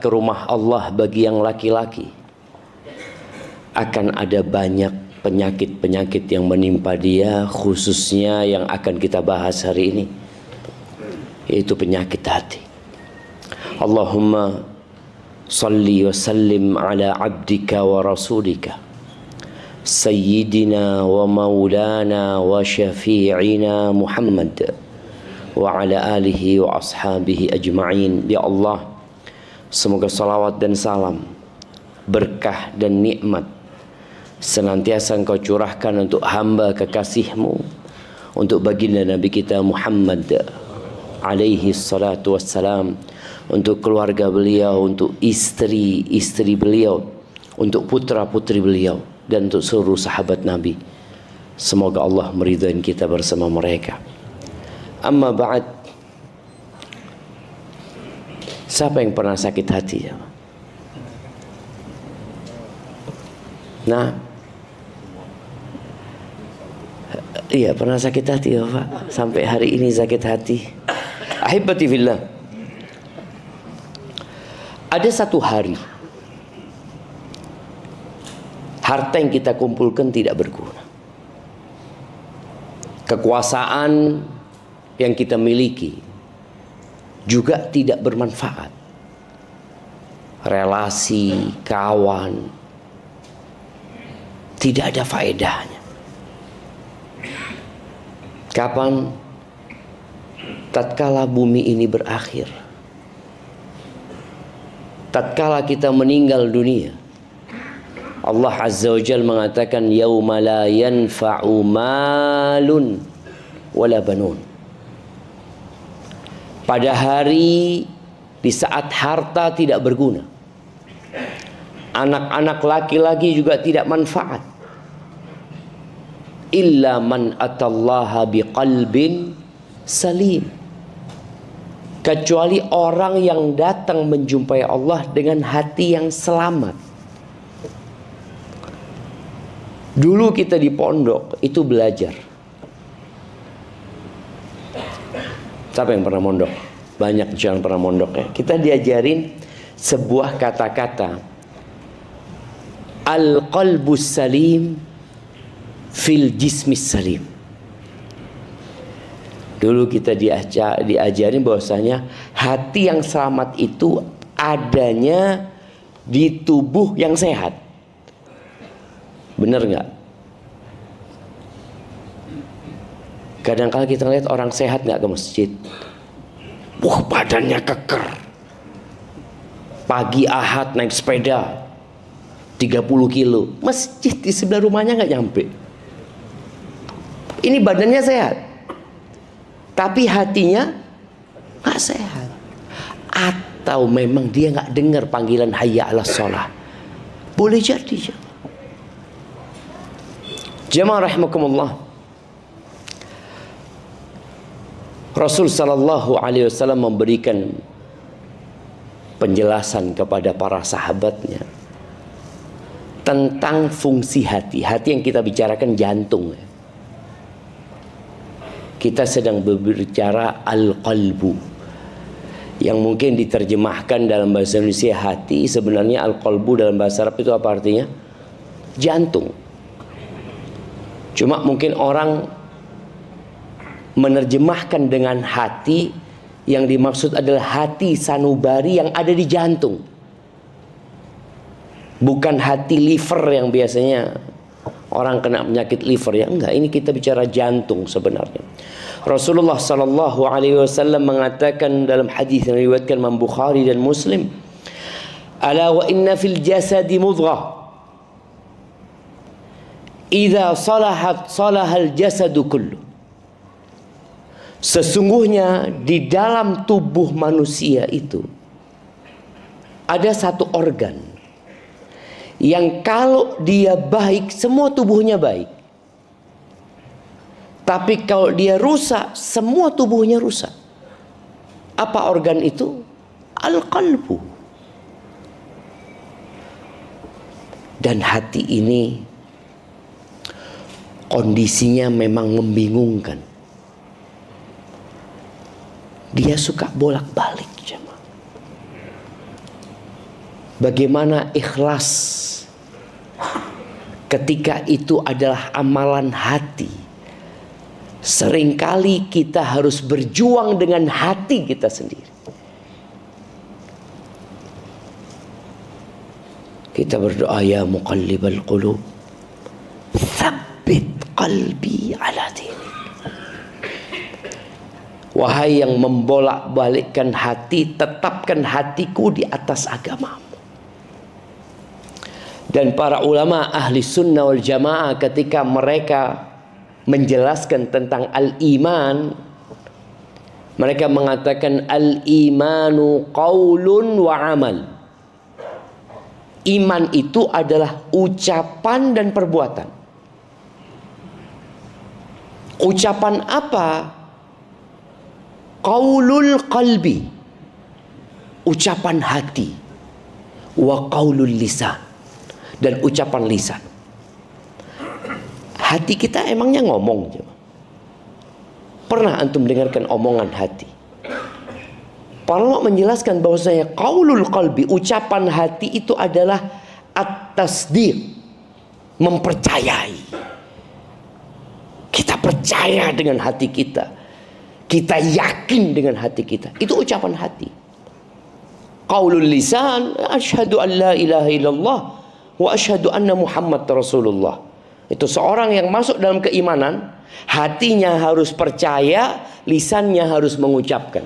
ke rumah Allah bagi yang laki-laki, akan ada banyak penyakit-penyakit yang menimpa dia, khususnya yang akan kita bahas hari ini, yaitu penyakit hati. Allahumma salli wa sallim ala abdika wa rasulika sayyidina wa maulana wa syafi'ina Muhammad wa ala alihi wa ashabihi ajma'in. Ya Allah, semoga salawat dan salam, berkah dan nikmat senantiasa Engkau curahkan untuk hamba kekasih-Mu, untuk baginda Nabi kita Muhammad alaihi salatu wassalam, untuk keluarga beliau, untuk istri-istri beliau, untuk putra-putri beliau, dan untuk seluruh sahabat Nabi. Semoga Allah meridhai kita bersama mereka. Amma ba'd. Siapa yang pernah sakit hati? Nah, iya, pernah sakit hati ya Pak. Sampai hari ini sakit hati. Ahibati fillah, ada satu hari harta yang kita kumpulkan tidak berguna. Kekuasaan yang kita miliki juga tidak bermanfaat. Relasi, kawan, tidak ada faedahnya. Kapan? Tatkala bumi ini berakhir, tatkala kita meninggal dunia, Allah Azza wa Jalla mengatakan yauma la yanfa'u malun wala banun. Pada hari di saat harta tidak berguna, anak-anak laki-laki juga tidak manfaat, illa man atallaha biqalbin salim, kecuali orang yang datang menjumpai Allah dengan hati yang selamat. Dulu kita di pondok itu belajar. Siapa yang pernah mondok? Banyak yang pernah mondok ya. Kita diajarin sebuah kata-kata, al-qalbus salim fil jismis salim. Dulu kita diajarin bahwasanya hati yang selamat itu adanya di tubuh yang sehat. Benar nggak? Kadang-kala kita lihat orang sehat nggak ke masjid, wah badannya keker. Pagi Ahad naik sepeda 30 kilo, masjid di sebelah rumahnya nggak nyampe. Ini badannya sehat, tapi hatinya nggak sehat. Atau memang dia nggak dengar panggilan hayya 'alas shalah. Boleh jadi. Jamaah rahimakumullah, Rasul sallallahu alaihi wasallam memberikan penjelasan kepada para sahabatnya tentang fungsi hati. Hati yang kita bicarakan jantung. Kita sedang berbicara al-qalbu, yang mungkin diterjemahkan dalam bahasa Indonesia hati. Sebenarnya al-qalbu dalam bahasa Arab itu apa artinya? Jantung. Cuma mungkin orang menerjemahkan dengan hati, yang dimaksud adalah hati sanubari yang ada di jantung, bukan hati liver yang biasanya orang kena penyakit liver ya. Enggak, ini kita bicara jantung sebenarnya. Rasulullah sallallahu alaihi wasallam mengatakan dalam hadis yang diriwayatkan Imam Bukhari dan Muslim, ala wa inna fil jasadi mudghah idza salahat salahal jasadu kullu. Sesungguhnya di dalam tubuh manusia itu ada satu organ yang kalau dia baik, semua tubuhnya baik. Tapi kalau dia rusak, semua tubuhnya rusak. Apa organ itu? Al-qalbu. Dan hati ini kondisinya memang membingungkan. Dia suka bolak-balik. Bagaimana ikhlas ketika itu adalah amalan hati. Seringkali kita harus berjuang dengan hati kita sendiri. Kita berdoa, ya muqallibal qulub, tsabbit qalbi ala dinik. Wahai yang membolak-balikkan hati, tetapkan hatiku di atas agamamu. Dan para ulama ahli sunnah wal jamaah ketika mereka menjelaskan tentang al-iman, mereka mengatakan al-imanu qaulun wa amal. Iman itu adalah ucapan dan perbuatan. Ucapan apa? Qaulul qalbi, ucapan hati. Wa qaulul lisan, dan ucapan lisan. Hati kita emangnya ngomong? Pernah antum dengarkan omongan hati? Para ulama menjelaskan bahwasanya qaulul qalbi, ucapan hati itu adalah at-tasdiq, mempercayai. Kita percaya dengan hati kita. Kita yakin dengan hati kita. Itu ucapan hati. Qaulul lisan, asyhadu an la ilaha illallah wa asyhadu anna Muhammad Rasulullah. Itu seorang yang masuk dalam keimanan, hatinya harus percaya, lisannya harus mengucapkan.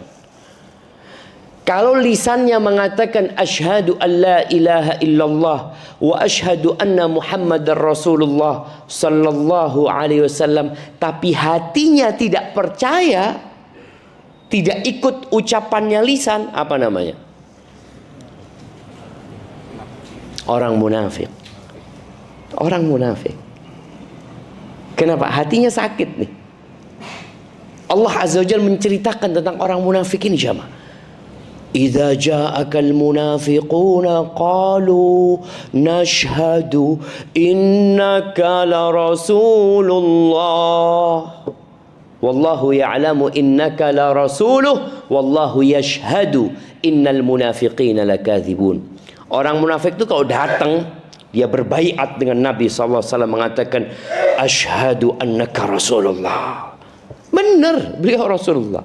Kalau lisannya mengatakan asyhadu an la ilaha illallah wa asyhadu anna Muhammadar Rasulullah sallallahu alaihi wasallam, tapi hatinya tidak percaya, tidak ikut ucapannya lisan, apa namanya? Orang munafik. Orang munafik. Kenapa? Hatinya sakit nih. Allah Azza wa Jalla menceritakan tentang orang munafik ini, jamaah. Idza ja'akal munafiquna qalu nashhadu innaka la rasulullah wallahu ya'lamu innaka la rasuluh wallahu yashhadu innal munafiqina lakadzibun. Orang munafik itu kalau datang dia berbaiat dengan Nabi SAW mengatakan asyhadu annaka rasulullah. Benar beliau Rasulullah.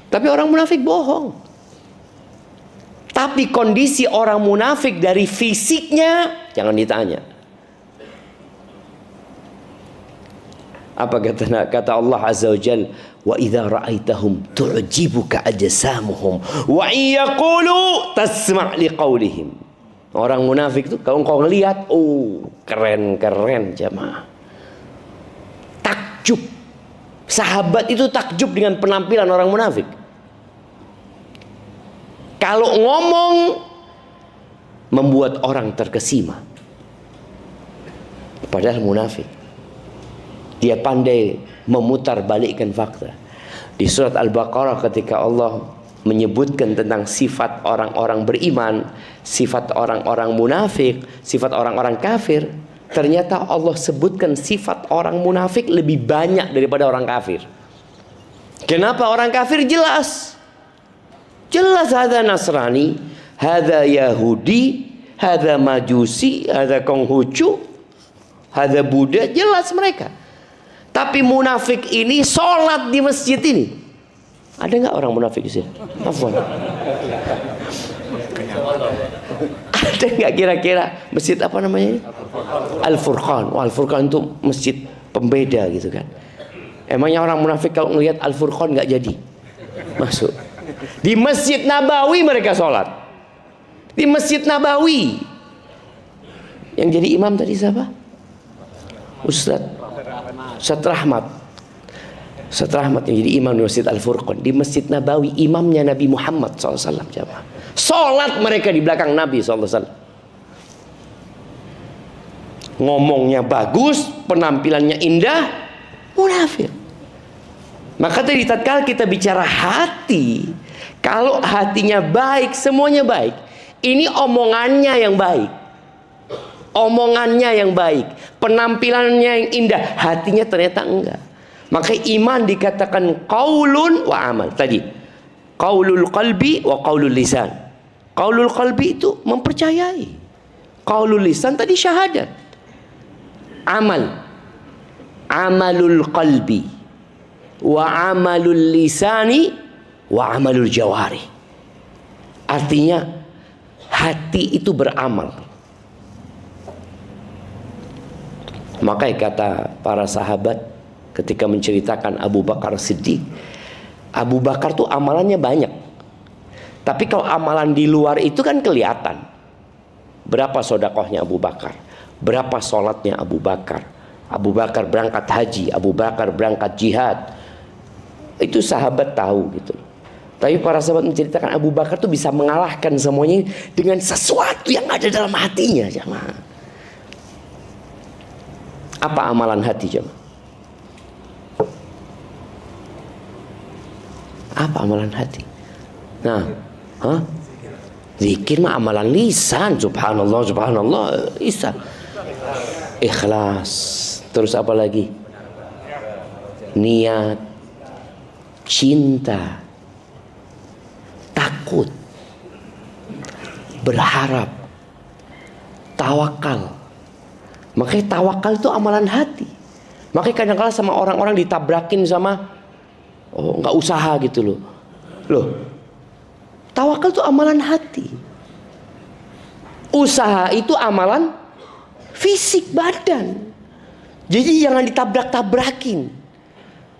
Tapi orang munafik bohong. Tapi kondisi orang munafik dari fisiknya jangan ditanya. Apa kata Allah Azza wa Jalla, wa idza ra'aitahum tu'jibuka ajsamuhum wa yaqulu tasma' liqaulihim. Orang munafik itu kalau kau ngelihat, oh keren-keren jamaah. Takjub. Sahabat itu takjub dengan penampilan orang munafik. Kalau ngomong membuat orang terkesima. Padahal munafik. Dia pandai memutar balikkan fakta. Di surat Al-Baqarah ketika Allah menyebutkan tentang sifat orang-orang beriman, sifat orang-orang munafik, sifat orang-orang kafir, ternyata Allah sebutkan sifat orang munafik lebih banyak daripada orang kafir. Kenapa? Orang kafir jelas. Jelas hadza Nasrani, hadza Yahudi, hadza Majusi, hadza Konghucu, hadza Buddha, jelas mereka. Tapi munafik ini sholat di masjid ini. Ada nggak orang munafik di sini? Afwan. Ada nggak kira-kira masjid apa namanya? Al-Furqan. Oh, Al-Furqan itu masjid pembeda gitu kan. Emangnya orang munafik kalau ngelihat Al-Furqan nggak jadi masuk? Di Masjid Nabawi mereka sholat. Di Masjid Nabawi. Yang jadi imam tadi siapa? Ustaz Rahmat. Ustaz Rahmat yang jadi imam di Masjid Al-Furqan. Di Masjid Nabawi imamnya Nabi Muhammad SAW. Sholat mereka di belakang Nabi SAW. Ngomongnya bagus, penampilannya indah, munafik. Maka tadi tatkala kita bicara hati, kalau hatinya baik, semuanya baik. Ini omongannya yang baik. Omongannya yang baik, penampilannya yang indah, hatinya ternyata enggak. Maka iman dikatakan qaulun wa amal. Tadi qaulul qalbi wa qaulul lisan. Qaulul qalbi itu mempercayai. Qaulul lisan tadi syahadat. Amalul qalbi wa amalul lisani wa amalul jawari. Artinya hati itu beramal. Makanya kata para sahabat ketika menceritakan Abu Bakar Siddiq, Abu Bakar tuh amalannya banyak. Tapi kalau amalan di luar itu kan kelihatan. Berapa sodakohnya Abu Bakar, berapa sholatnya Abu Bakar. Abu Bakar berangkat haji, Abu Bakar berangkat jihad. Itu sahabat tahu gitu. Tapi para sahabat menceritakan Abu Bakar tuh bisa mengalahkan semuanya dengan sesuatu yang ada dalam hatinya, jemaah. Apa amalan hati, jemaah? Apa amalan hati? Nah, zikir mah amalan lisan. Subhanallah, subhanallah, lisan. Ikhlas. Terus apa lagi? Niat, cinta, takut, berharap, tawakal. Makanya tawakal itu amalan hati. Makanya kadang-kadang sama orang-orang ditabrakin sama nggak usaha gitu loh. Tawakal itu amalan hati. Usaha itu amalan fisik badan. Jadi jangan ditabrak-tabrakin.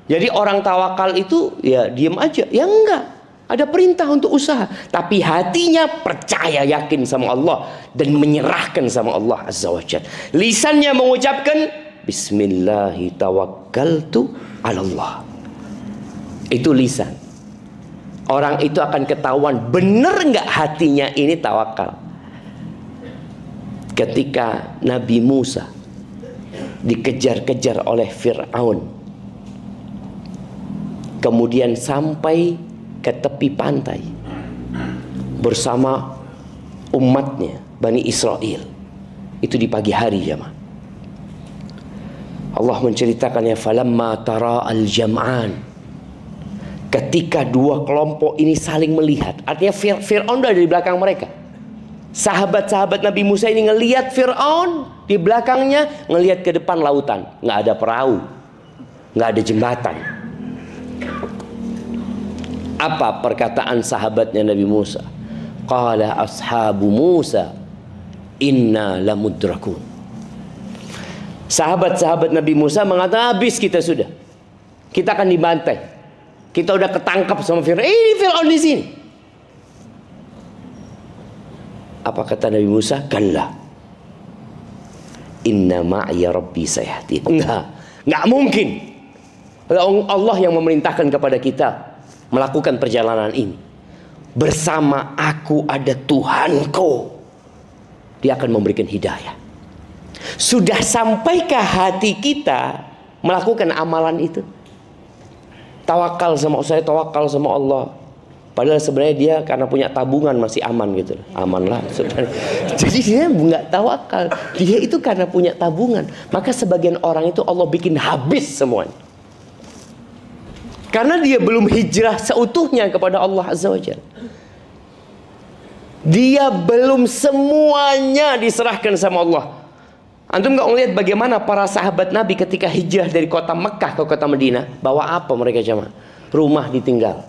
Jadi orang tawakal itu ya diem aja. Ya enggak. Ada perintah untuk usaha. Tapi hatinya percaya, yakin sama Allah. Dan menyerahkan sama Allah Azza wa Jalla. Lisannya mengucapkan Bismillahi tawakkaltu ala Allah. Itu lisan. Orang itu akan ketahuan benar nggak hatinya ini tawakal. Ketika Nabi Musa dikejar-kejar oleh Fir'aun, kemudian sampai ke tepi pantai bersama umatnya Bani Israel, itu di pagi hari, jemaah. Allah menceritakannya, falamma tara al-jam'an, ketika dua kelompok ini saling melihat. Artinya Fir'aun udah di belakang mereka. Sahabat-sahabat Nabi Musa ini ngelihat Fir'aun di belakangnya, ngelihat ke depan lautan, nggak ada perahu, nggak ada jembatan. Apa perkataan sahabatnya Nabi Musa? Qala ashabu Musa inna lamudrakun. Sahabat-sahabat Nabi Musa mengatakan, habis kita sudah, kita akan dibantai, kita udah ketangkap sama Fir'aun. Ini Fir'aun di sini. Apa kata Nabi Musa? Kalla inna ma'iya rabbi sayahdin. Enggak mungkin Allah yang memerintahkan kepada kita melakukan perjalanan ini. Bersama aku ada Tuhanku, Dia akan memberikan hidayah. Sudah sampaikah hati kita melakukan amalan itu? Tawakal sama saya, tawakal sama Allah. Padahal sebenarnya dia karena punya tabungan masih aman gitu. Aman lah sebenarnya. Jadi dia nggak tawakal. Dia itu karena punya tabungan. Maka sebagian orang itu Allah bikin habis semuanya. Karena dia belum hijrah seutuhnya kepada Allah Azza wa Jalla. Dia belum semuanya diserahkan sama Allah. Antum nggak ngelihat bagaimana para sahabat Nabi ketika hijrah dari kota Mekah ke kota Madinah, bawa apa mereka, jemaah? Rumah ditinggal,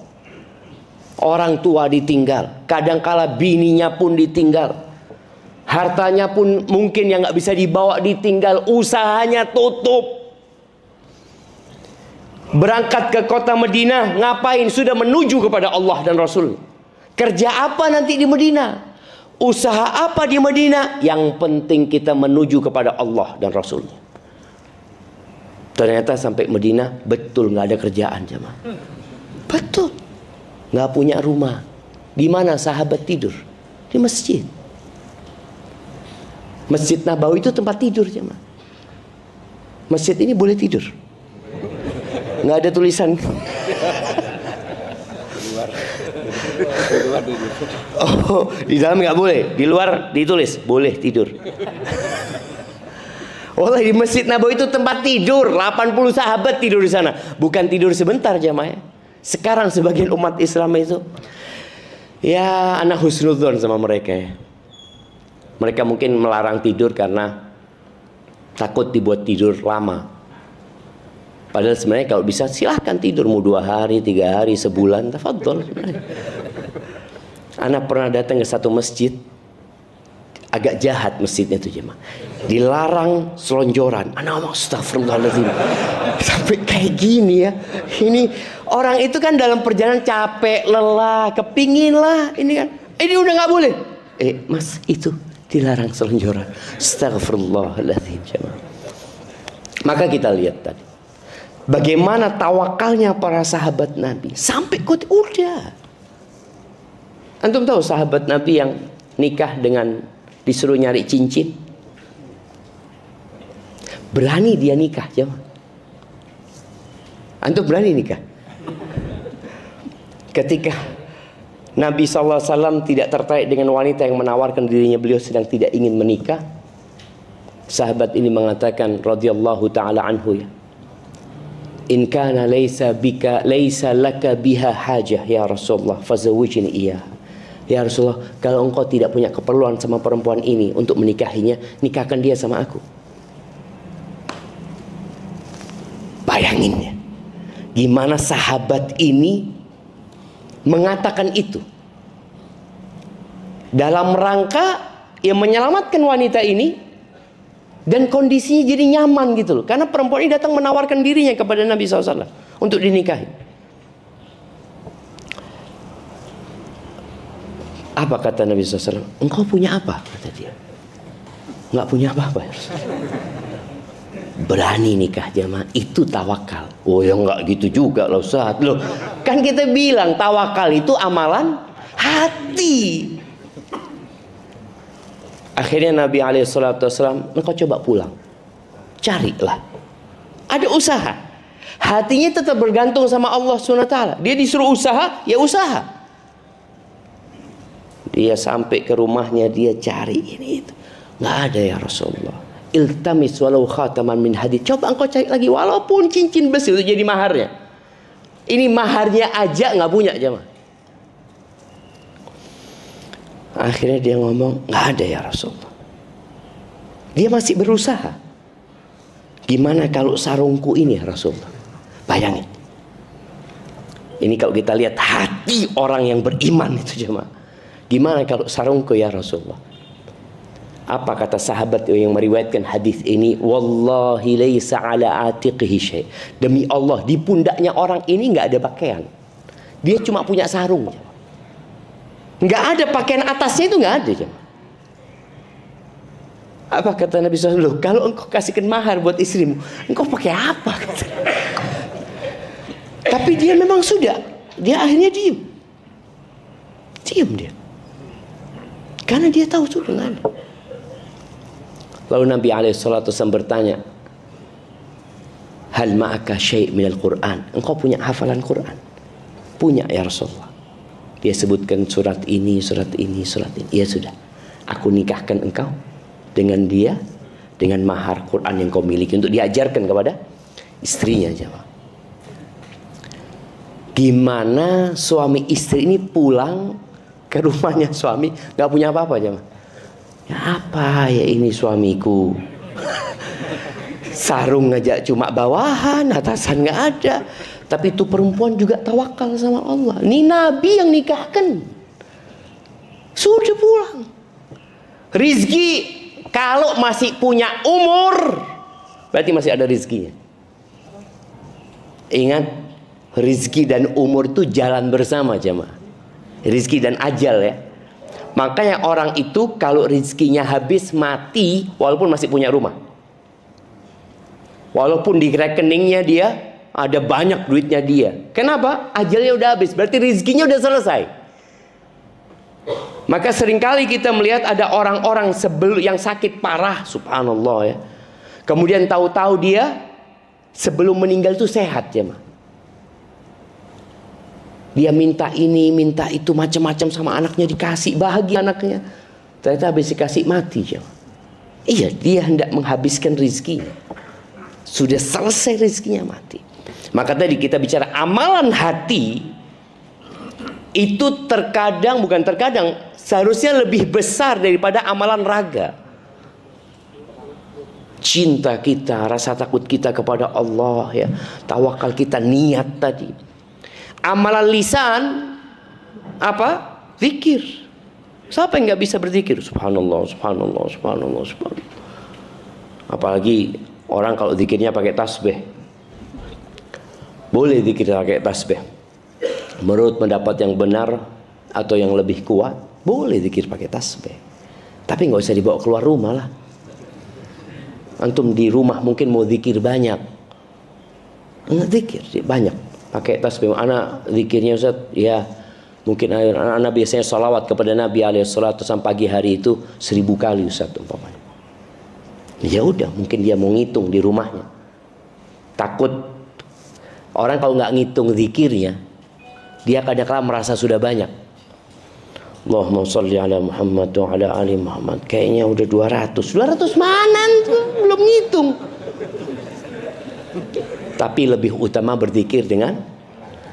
orang tua ditinggal, kadangkala bininya pun ditinggal, hartanya pun mungkin yang nggak bisa dibawa ditinggal, usahanya tutup. Berangkat ke kota Madinah, ngapain? Sudah menuju kepada Allah dan Rasul. Kerja apa nanti di Madinah? Usaha apa di Madinah? Yang penting kita menuju kepada Allah dan Rasul. Ternyata sampai Madinah betul nggak ada kerjaan, jemaah. Betul, nggak punya rumah. Di mana sahabat tidur? Di masjid. Masjid Nabawi itu tempat tidur, jemaah. Masjid ini boleh tidur. Nggak ada tulisan. Oh, di dalam nggak boleh, di luar ditulis boleh tidur. Wallah, di Masjid Nabawi itu tempat tidur. 80 sahabat tidur di sana. Bukan tidur sebentar, jamaah. Sekarang sebagian umat Islam itu Ya, anak husnudzon sama mereka ya. Mereka mungkin melarang tidur karena takut dibuat tidur lama. Padahal sebenarnya kalau bisa silahkan tidur, mau 2 hari, 3 hari, sebulan, tafadhol. Anak pernah datang ke satu masjid, agak jahat masjidnya itu jemaah. Dilarang selonjoran. Anak ngomong astagfirullahaladzim. Sampai kayak gini ya. Ini orang itu kan dalam perjalanan capek, lelah, kepingin lah. Ini kan, ini udah nggak boleh. Mas, itu dilarang selonjoran. Astagfirullahaladzim jemaah. Maka kita lihat tadi, bagaimana tawakalnya para sahabat Nabi. Sampai udah. Antum tahu sahabat Nabi yang nikah dengan disuruh nyari cincin, berani dia nikah jemaah. Antum berani nikah? Ketika Nabi SAW tidak tertarik dengan wanita yang menawarkan dirinya, beliau sedang tidak ingin menikah, sahabat ini mengatakan radhiyallahu ta'ala anhu, ya, in kana laysa laka biha hajah ya Rasulullah fazawwijni iyah. Ya Rasulullah, kalau engkau tidak punya keperluan sama perempuan ini untuk menikahinya, nikahkan dia sama aku. Bayangin ya, gimana sahabat ini mengatakan itu dalam rangka yang menyelamatkan wanita ini, dan kondisinya jadi nyaman gitu loh. Karena perempuan ini datang menawarkan dirinya kepada Nabi SAW untuk dinikahi. Apa kata Nabi SAW? Engkau punya apa? Kata dia. Nggak punya apa-apa. Berani nikah jamaah, itu tawakal. Oh ya nggak gitu juga loh Ustaz. Loh, kan kita bilang tawakal itu amalan hati. Akhirnya Nabi SAW, engkau coba pulang, carilah. Ada usaha. Hatinya tetap bergantung sama Allah SWT. Dia disuruh usaha, ya usaha. Dia sampai ke rumahnya, dia cari ini itu, nggak ada ya Rasulullah. Iltamis walau khataman min hadid. Coba engkau cari lagi, walaupun cincin besi itu jadi maharnya. Ini maharnya aja nggak punya jemaah. Akhirnya dia ngomong, nggak ada ya Rasulullah. Dia masih berusaha. Gimana kalau sarungku ini ya Rasulullah? Bayangin. Ini kalau kita lihat hati orang yang beriman itu jemaah. Gimana kalau sarungku ya Rasulullah? Apa kata sahabat yang meriwayatkan hadis ini? Wallahi laisa ala atiqihi syai'. Demi Allah, di pundaknya orang ini nggak ada pakaian. Dia cuma punya sarung. Nggak ada pakaian atasnya, itu nggak ada. Apa kata Nabi SAW? Kalau engkau kasihkan mahar buat istrimu, engkau pakai apa? Tapi dia memang sudah. Dia akhirnya diam. Diam dia. Karena dia tahu sudah nggak ada. Lalu Nabi SAW bertanya, hal ma'aka syai' minal Qur'an? Engkau punya hafalan Quran? Punya ya Rasulullah. Dia sebutkan surat ini, surat ini, surat ini. Ya sudah, aku nikahkan engkau dengan dia, dengan mahar Quran yang kau miliki, untuk diajarkan kepada istrinya. Jawab. Gimana suami istri ini pulang ke rumahnya suami, gak punya apa-apa jemaah. Ya apa ya ini suamiku, sarung aja cuma bawahan, atasan gak ada. Tapi itu perempuan juga tawakal sama Allah. Ini Nabi yang nikahkan, sudah pulang. Rizki kalau masih punya umur, berarti masih ada rizkinya. Ingat, rizki dan umur itu jalan bersama jemaah. Rizki dan ajal ya. Makanya orang itu kalau rizkinya habis, mati, walaupun masih punya rumah, walaupun di rekeningnya dia ada banyak duitnya dia. Kenapa? Ajalnya udah habis, berarti rizkinya udah selesai. Maka seringkali kita melihat ada orang-orang sebelum yang sakit parah, subhanallah ya. Kemudian tahu-tahu dia sebelum meninggal itu sehat ya, dia minta ini, minta itu, macam-macam sama anaknya, dikasih, bahagia anaknya. Ternyata habis dikasih mati. Iya, dia hendak menghabiskan rizkinya. Sudah selesai rizkinya, mati. Maka tadi kita bicara amalan hati. itu terkadang, bukan terkadang, seharusnya lebih besar daripada amalan raga. Cinta kita, rasa takut kita kepada Allah, ya, tawakal kita, niat tadi. Amalan lisan apa? Zikir. Siapa yang nggak bisa berzikir? Subhanallah, subhanallah, subhanallah, subhanallah. Apalagi orang kalau zikirnya pakai tasbih. Boleh zikir pakai tasbih. Menurut pendapat yang benar atau yang lebih kuat, boleh zikir pakai tasbih. Tapi nggak usah dibawa keluar rumah lah. Antum di rumah mungkin mau zikir banyak, zikir banyak pakai tasbih. Anak zikirnya Ustaz, ya mungkin anak biasanya salawat kepada Nabi alaihissalatu sampai pagi hari itu 1000 kali Ustaz umpamanya. Ya udah, mungkin dia mau ngitung di rumahnya. Takut orang kalau nggak ngitung zikirnya, dia kadang-kadang merasa sudah banyak. Allahumma sholli ala Muhammad wa ala ali Muhammad. Kayaknya udah 200 mana tuh? Belum ngitung. Tapi lebih utama berzikir dengan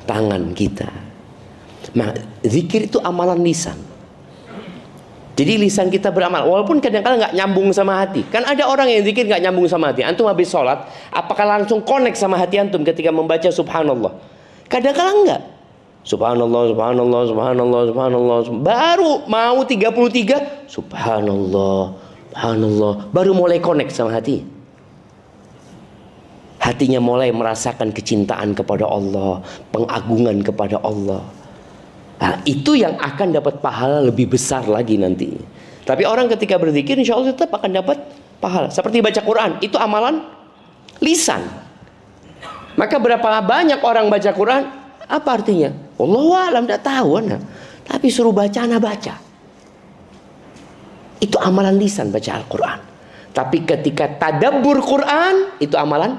tangan kita. Nah, zikir itu amalan lisan. Jadi lisan kita beramal, walaupun kadang-kadang nggak nyambung sama hati. Kan ada orang yang zikir nggak nyambung sama hati. Antum habis sholat, apakah langsung connect sama hati antum ketika membaca subhanallah? Kadang-kadang enggak. Subhanallah, subhanallah, subhanallah, subhanallah. Baru mau 33, subhanallah, subhanallah. Baru mulai connect sama hati. Hatinya mulai merasakan kecintaan kepada Allah, pengagungan kepada Allah. Nah, itu yang akan dapat pahala lebih besar lagi nanti. Tapi orang ketika berzikir insya Allah tetap akan dapat pahala. Seperti baca Quran, itu amalan lisan. Maka berapa banyak orang baca Quran? Apa artinya? Allahu a'lam, tidak tahu anak. Tapi suruh baca, anak baca. Itu amalan lisan baca Al-Quran. Tapi ketika tadabbur Quran, itu amalan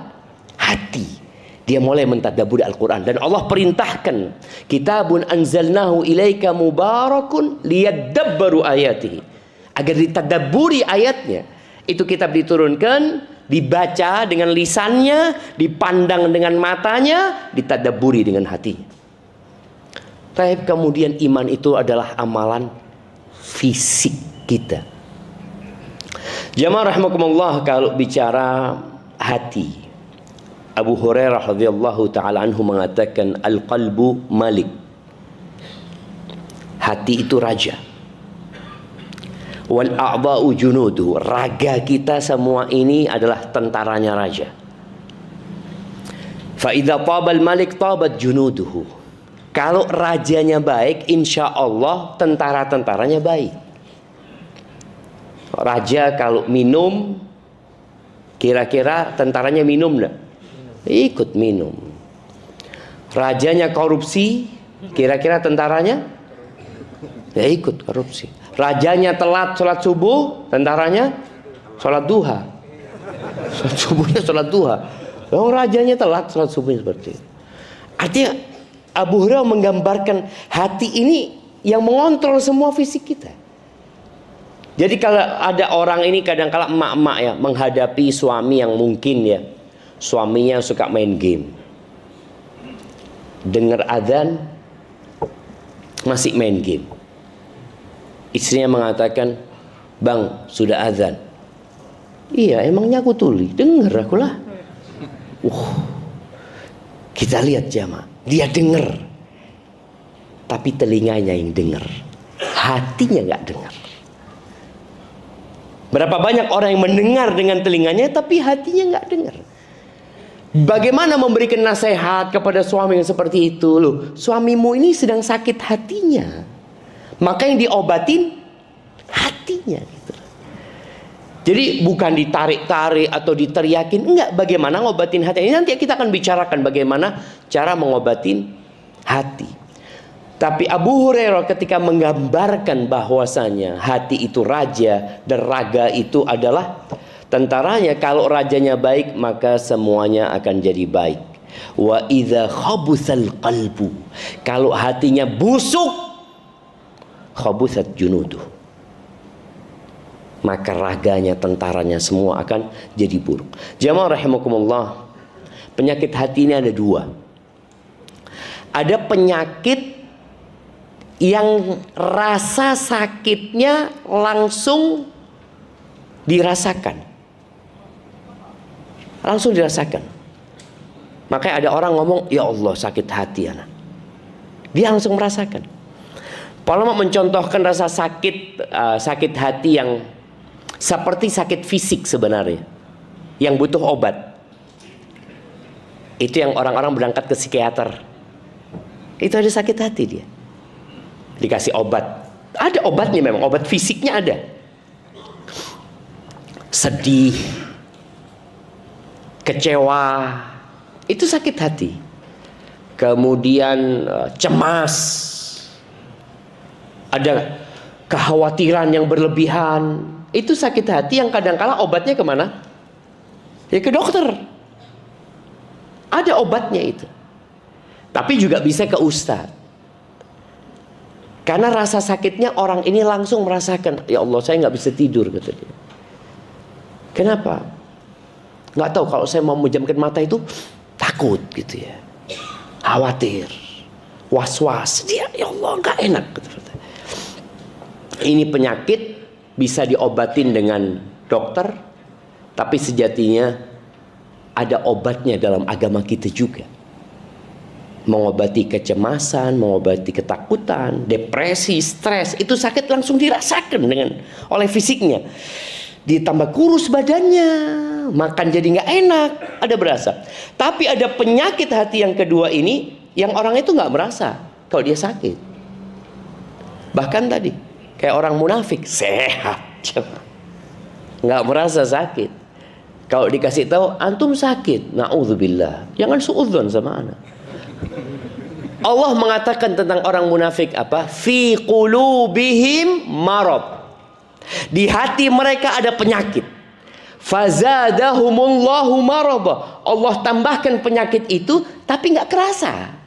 hati. Dia mulai mentadabbur Al-Quran. Dan Allah perintahkan, kitabun anzalnahu ilaika mubarakun liyadabbaru ayatihi. Agar ditadabburi ayatnya. Itu kitab diturunkan, dibaca dengan lisannya, dipandang dengan matanya, ditadabburi dengan hatinya. Tapi kemudian iman itu adalah amalan fisik kita. Jamaah rahimakumullah, kalau bicara hati, Abu Hurairah radhiyallahu taala anhu mengatakan al-qalbu malik. Hati itu raja. Wal a'dha'u junudu, raga kita semua ini adalah tentaranya raja. Fa idza tabal malik tabat junuduhu. Kalau rajanya baik, insya Allah tentara-tentaranya baik. Raja kalau minum, kira-kira tentaranya minum enggak? Ikut minum. Rajanya korupsi, kira-kira tentaranya ya ikut korupsi. Rajanya telat sholat subuh, tentaranya sholat duha. Sholat subuhnya sholat duha. Oh, rajanya telat sholat subuhnya seperti itu. Artinya Abu Hurairah menggambarkan hati ini yang mengontrol semua fisik kita. Jadi kalau ada orang ini kadang-kala emak-emak ya menghadapi suami yang mungkin ya suaminya suka main game, dengar adzan masih main game. Istrinya mengatakan, "Bang, sudah azan." "Iya, emangnya aku tuli?" "Dengar aku lah." Kita lihat jamaah, dia dengar. Tapi telinganya yang dengar, hatinya nggak dengar. Berapa banyak orang yang mendengar dengan telinganya, tapi hatinya nggak dengar. Bagaimana memberikan nasihat kepada suami yang seperti itu? Loh, suamimu ini sedang sakit hatinya. Maka yang diobatin hatinya gitu. Jadi bukan ditarik-tarik atau diteriakin, enggak. Bagaimana ngobatin hati? Ini nanti kita akan bicarakan bagaimana cara mengobatin hati. Tapi Abu Hurairah ketika menggambarkan bahwasanya hati itu raja dan raga itu adalah tentaranya. Kalau rajanya baik, maka semuanya akan jadi baik. Wa idza khabusal qalbu, kalau hatinya busuk, khabusat junuduh, maka raganya, tentaranya semua akan jadi buruk. Jamaah rahimakumullah, penyakit hati ini ada dua. Ada penyakit yang rasa sakitnya langsung dirasakan. Langsung dirasakan. Makanya ada orang ngomong, ya Allah sakit hati anak. Dia langsung merasakan. Ulama mencontohkan rasa sakit hati yang seperti sakit fisik sebenarnya, yang butuh obat. Itu yang orang-orang berangkat ke psikiater. Itu ada sakit hati dia. Dikasih obat. Ada obatnya memang, obat fisiknya ada. Sedih, kecewa, itu sakit hati. Kemudian cemas, ada kekhawatiran yang berlebihan, itu sakit hati yang kadang-kala obatnya kemana? Ya ke dokter. Ada obatnya itu. Tapi juga bisa ke ustadz. Karena rasa sakitnya orang ini langsung merasakan, ya Allah saya nggak bisa tidur, kata dia. Kenapa? Nggak tahu, kalau saya mau memejamkan mata itu takut gitu ya, khawatir, was-was, dia ya Allah nggak enak. Ini penyakit bisa diobatin dengan dokter, tapi sejatinya ada obatnya dalam agama kita juga. Mengobati kecemasan, mengobati ketakutan, depresi, stres, itu sakit langsung dirasakan oleh fisiknya. Ditambah kurus badannya, makan jadi nggak enak, ada berasa. Tapi ada penyakit hati yang kedua ini, yang orang itu nggak merasa kalau dia sakit. Bahkan tadi kayak orang munafik, sehat, nggak merasa sakit. Kalau dikasih tahu antum sakit, naudzubillah, jangan suudzon sama anak. Allah mengatakan tentang orang munafik apa? Fi qulubihim marad. Di hati mereka ada penyakit. Fazadahumullahu marada. Allah tambahkan penyakit itu tapi nggak kerasa.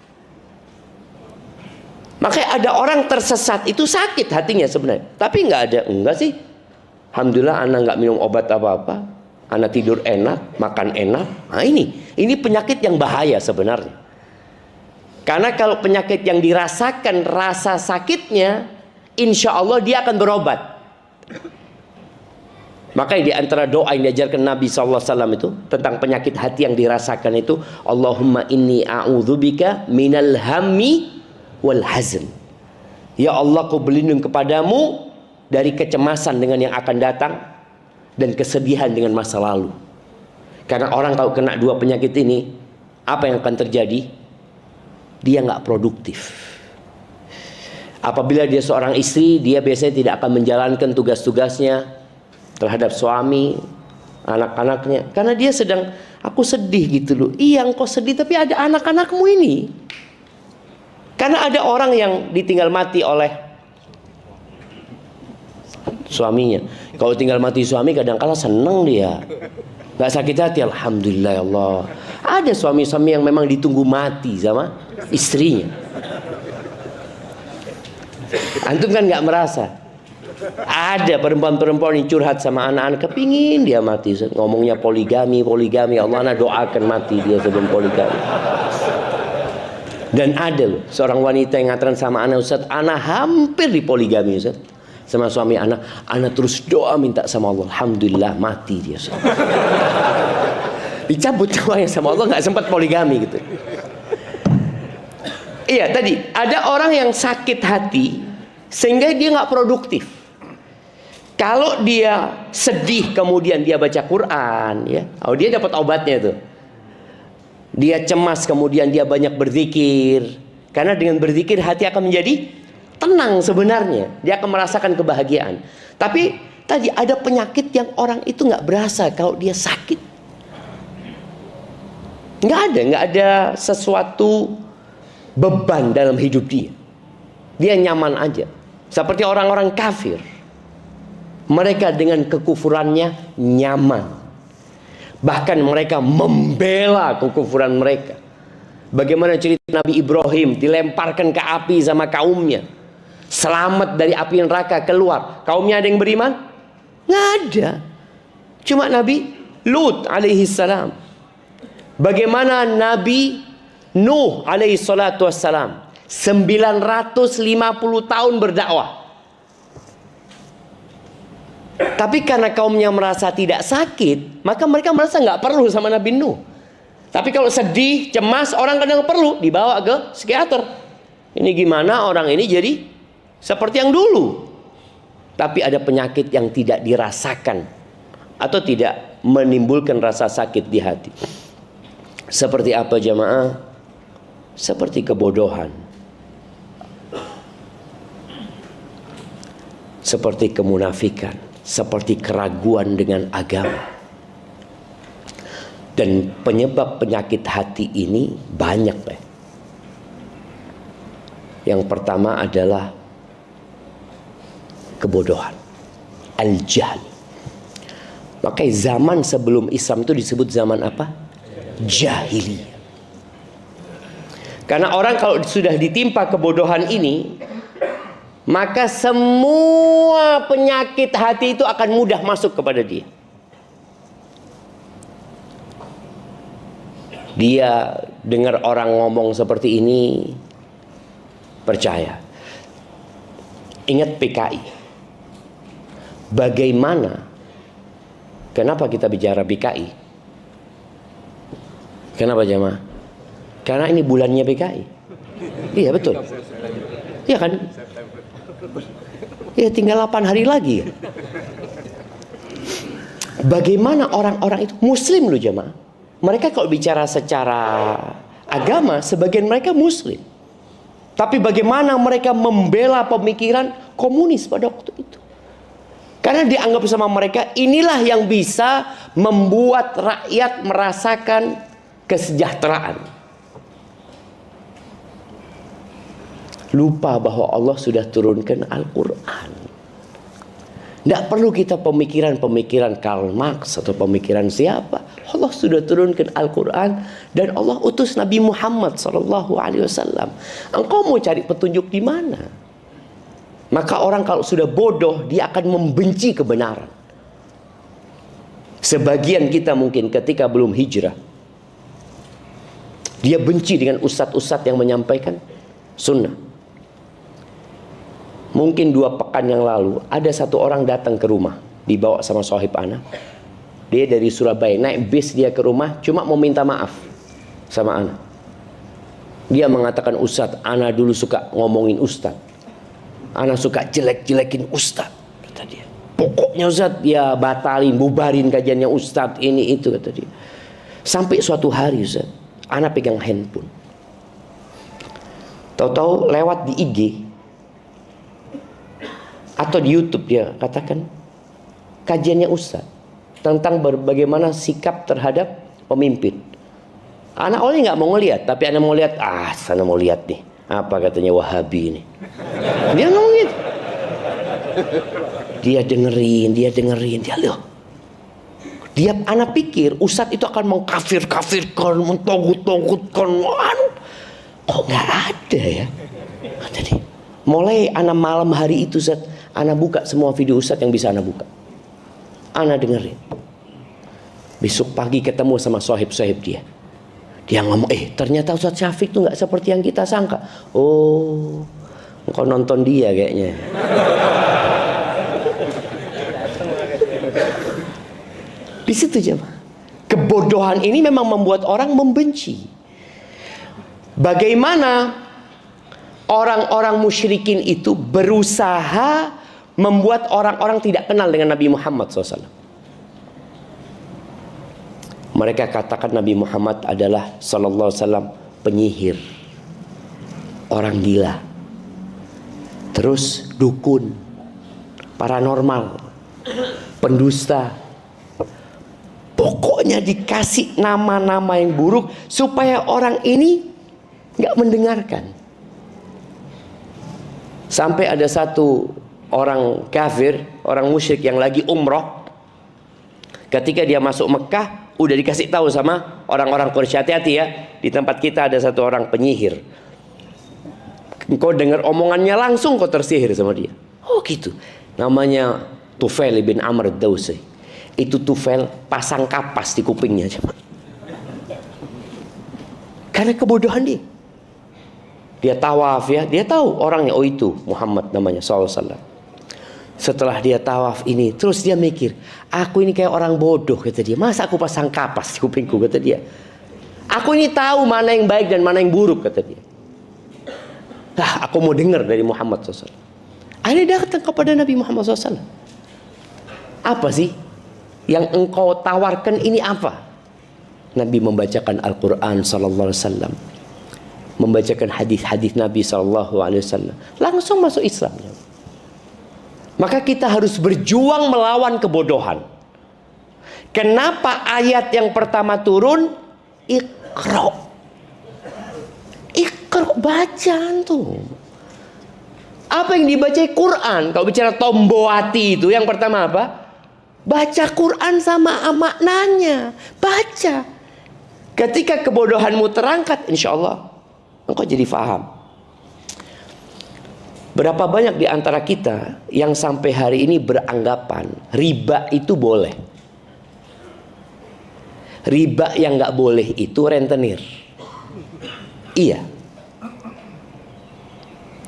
Makanya ada orang tersesat itu sakit hatinya sebenarnya, tapi enggak sih. Alhamdulillah anak nggak minum obat apa-apa. Anak tidur enak, makan enak. Nah ini penyakit yang bahaya sebenarnya. Karena kalau penyakit yang dirasakan rasa sakitnya, insya Allah dia akan berobat. Makanya di antara doa yang diajarkan Nabi SAW itu tentang penyakit hati yang dirasakan itu, Allahumma inni a'udzubika minal hammi wal hazn. Ya Allah, aku berlindung kepadamu dari kecemasan dengan yang akan datang dan kesedihan dengan masa lalu. Karena orang kalau kena dua penyakit ini, apa yang akan terjadi? Dia nggak produktif. Apabila dia seorang istri, dia biasanya tidak akan menjalankan tugas-tugasnya terhadap suami, anak-anaknya. Karena dia sedang, aku sedih gitu loh. Iya engkau sedih, tapi ada anak-anakmu ini. Karena ada orang yang ditinggal mati oleh suaminya. Kalau tinggal mati suami kadang-kala seneng dia, nggak sakit hati. Alhamdulillah ya Allah. Ada suami-suami yang memang ditunggu mati sama istrinya. Antum kan nggak merasa. Ada perempuan-perempuan yang curhat sama anak-anak, kepingin dia mati. Ngomongnya poligami. Allah, anak doakan mati dia sebelum poligami. Dan ada loh seorang wanita yang ngatakan sama anak, Ustaz, anak hampir dipoligami Ustaz sama suami anak terus doa minta sama Allah, alhamdulillah mati dia. Dicabut doanya sama Allah, nggak sempat poligami gitu. Iya tadi ada orang yang sakit hati sehingga dia nggak produktif. Kalau dia sedih kemudian dia baca Quran, ya, dia dapat obatnya tuh. Dia cemas kemudian dia banyak berzikir, karena dengan berzikir hati akan menjadi tenang sebenarnya, dia akan merasakan kebahagiaan. Tapi tadi ada penyakit yang orang itu nggak berasa kalau dia sakit. Nggak ada sesuatu beban dalam hidup dia. Dia nyaman aja. Seperti orang-orang kafir. Mereka dengan kekufurannya nyaman. Bahkan mereka membela kekufuran mereka. Bagaimana cerita Nabi Ibrahim dilemparkan ke api sama kaumnya. Selamat dari api neraka keluar. Kaumnya ada yang beriman? Nggak ada. Cuma Nabi Lut alaihi salam. Bagaimana Nabi Nuh alaihi salatu wassalam. 950 tahun berdakwah. Tapi karena kaumnya merasa tidak sakit, maka mereka merasa nggak perlu sama Nabi Nuh. Tapi kalau sedih, cemas, orang kadang perlu dibawa ke psikiater. Ini gimana orang ini jadi seperti yang dulu. Tapi ada penyakit yang tidak dirasakan atau tidak menimbulkan rasa sakit di hati. Seperti apa jamaah? Seperti kebodohan, seperti kemunafikan, seperti keraguan dengan agama. Dan penyebab penyakit hati ini banyak. Yang pertama adalah kebodohan, al-jahl. Makanya zaman sebelum Islam itu disebut zaman apa? Jahiliyah. Karena orang kalau sudah ditimpa kebodohan ini, maka semua penyakit hati itu akan mudah masuk kepada dia. Dia dengar orang ngomong seperti ini, percaya. Ingat PKI. Bagaimana? Kenapa kita bicara PKI? Kenapa jemaah? Karena ini bulannya PKI. Iya betul. Iya kan? Ya tinggal 8 hari lagi. Bagaimana orang-orang itu Muslim loh jemaah. Mereka kalau bicara secara agama, sebagian mereka Muslim. Tapi bagaimana mereka membela pemikiran komunis pada waktu itu? Karena dianggap sama mereka inilah yang bisa membuat rakyat merasakan kesejahteraan. Lupa bahwa Allah sudah turunkan Al-Quran. Tidak perlu kita pemikiran-pemikiran Karl Marx atau pemikiran siapa. Allah sudah turunkan Al-Quran dan Allah utus Nabi Muhammad SAW. Engkau mau cari petunjuk di mana? Maka orang kalau sudah bodoh, dia akan membenci kebenaran. Sebagian kita mungkin ketika belum hijrah, dia benci dengan ustadz-ustadz yang menyampaikan sunnah. Mungkin 2 pekan yang lalu ada satu orang datang ke rumah, dibawa sama sohib ana. Dia dari Surabaya, naik bis dia ke rumah, cuma mau minta maaf sama ana. Dia mengatakan, Ustadz, ana dulu suka ngomongin Ustadz, ana suka jelek-jelekin Ustadz, kata dia. Pokoknya Ustadz, ya batalin, bubarin kajiannya Ustadz, ini itu, kata dia. Sampai suatu hari Ustadz, ana pegang handphone, tahu-tahu lewat di IG atau di YouTube dia katakan kajiannya Ustaz tentang bagaimana sikap terhadap pemimpin. Anak awalnya nggak mau ngelihat, tapi anak mau lihat. Sana mau lihat nih apa katanya Wahabi ini. Dia ngomong gitu. Dia dengerin, dia loh. Dia anak pikir Ustaz itu akan mengkafir-kafirkan, mentogut-togutkan. Kok nggak ada ya? Tadi mulai anak malam hari itu Ustaz, ana buka semua video Ustadz yang bisa ana buka. Ana dengerin. Besok pagi ketemu sama sohib-sohib dia. Dia ngomong, ternyata Ustadz Syafiq tuh gak seperti yang kita sangka. Oh, engkau nonton dia kayaknya. Di situ jemaah. Kebodohan ini memang membuat orang membenci. Bagaimana orang-orang musyrikin itu berusaha membuat orang-orang tidak kenal dengan Nabi Muhammad SAW. Mereka katakan Nabi Muhammad adalah SAW penyihir, orang gila, terus dukun, paranormal, pendusta. Pokoknya dikasih nama-nama yang buruk supaya orang ini nggak mendengarkan. Sampai ada satu orang kafir, orang musyrik yang lagi umroh, ketika dia masuk Mekah, udah dikasih tahu sama orang-orang Quraisy, hati-hati ya, di tempat kita ada satu orang penyihir. Engkau dengar omongannya langsung kau tersihir sama dia. Oh gitu. Namanya Tufail bin Amr ad-Dawsi. Itu Tufail pasang kapas di kupingnya. Karena kebodohan dia. Dia tawaf ya, dia tahu orangnya, oh itu Muhammad namanya sallallahu alaihi wasallam. Setelah dia tawaf ini, terus dia mikir, aku ini kayak orang bodoh kata dia. Masa aku pasang kapas di kupingku kata dia. Aku ini tahu mana yang baik dan mana yang buruk kata dia. Aku mau dengar dari Muhammad SAW. Akhirnya dia datang kepada Nabi Muhammad SAW. Apa sih yang engkau tawarkan ini apa? Nabi membacakan Al-Quran sallallahu alaihi wasallam, membacakan hadis-hadis Nabi sallallahu alaihi wasallam, langsung masuk Islam. Maka kita harus berjuang melawan kebodohan. Kenapa ayat yang pertama turun? Iqra. Iqra, bacaan tuh. Apa yang dibaca Quran? Kalau bicara tomboati itu yang pertama apa? Baca Quran sama maknanya. Baca. Ketika kebodohanmu terangkat, insya Allah engkau jadi faham. Berapa banyak di antara kita yang sampai hari ini beranggapan riba itu boleh. Riba yang nggak boleh itu rentenir. Iya.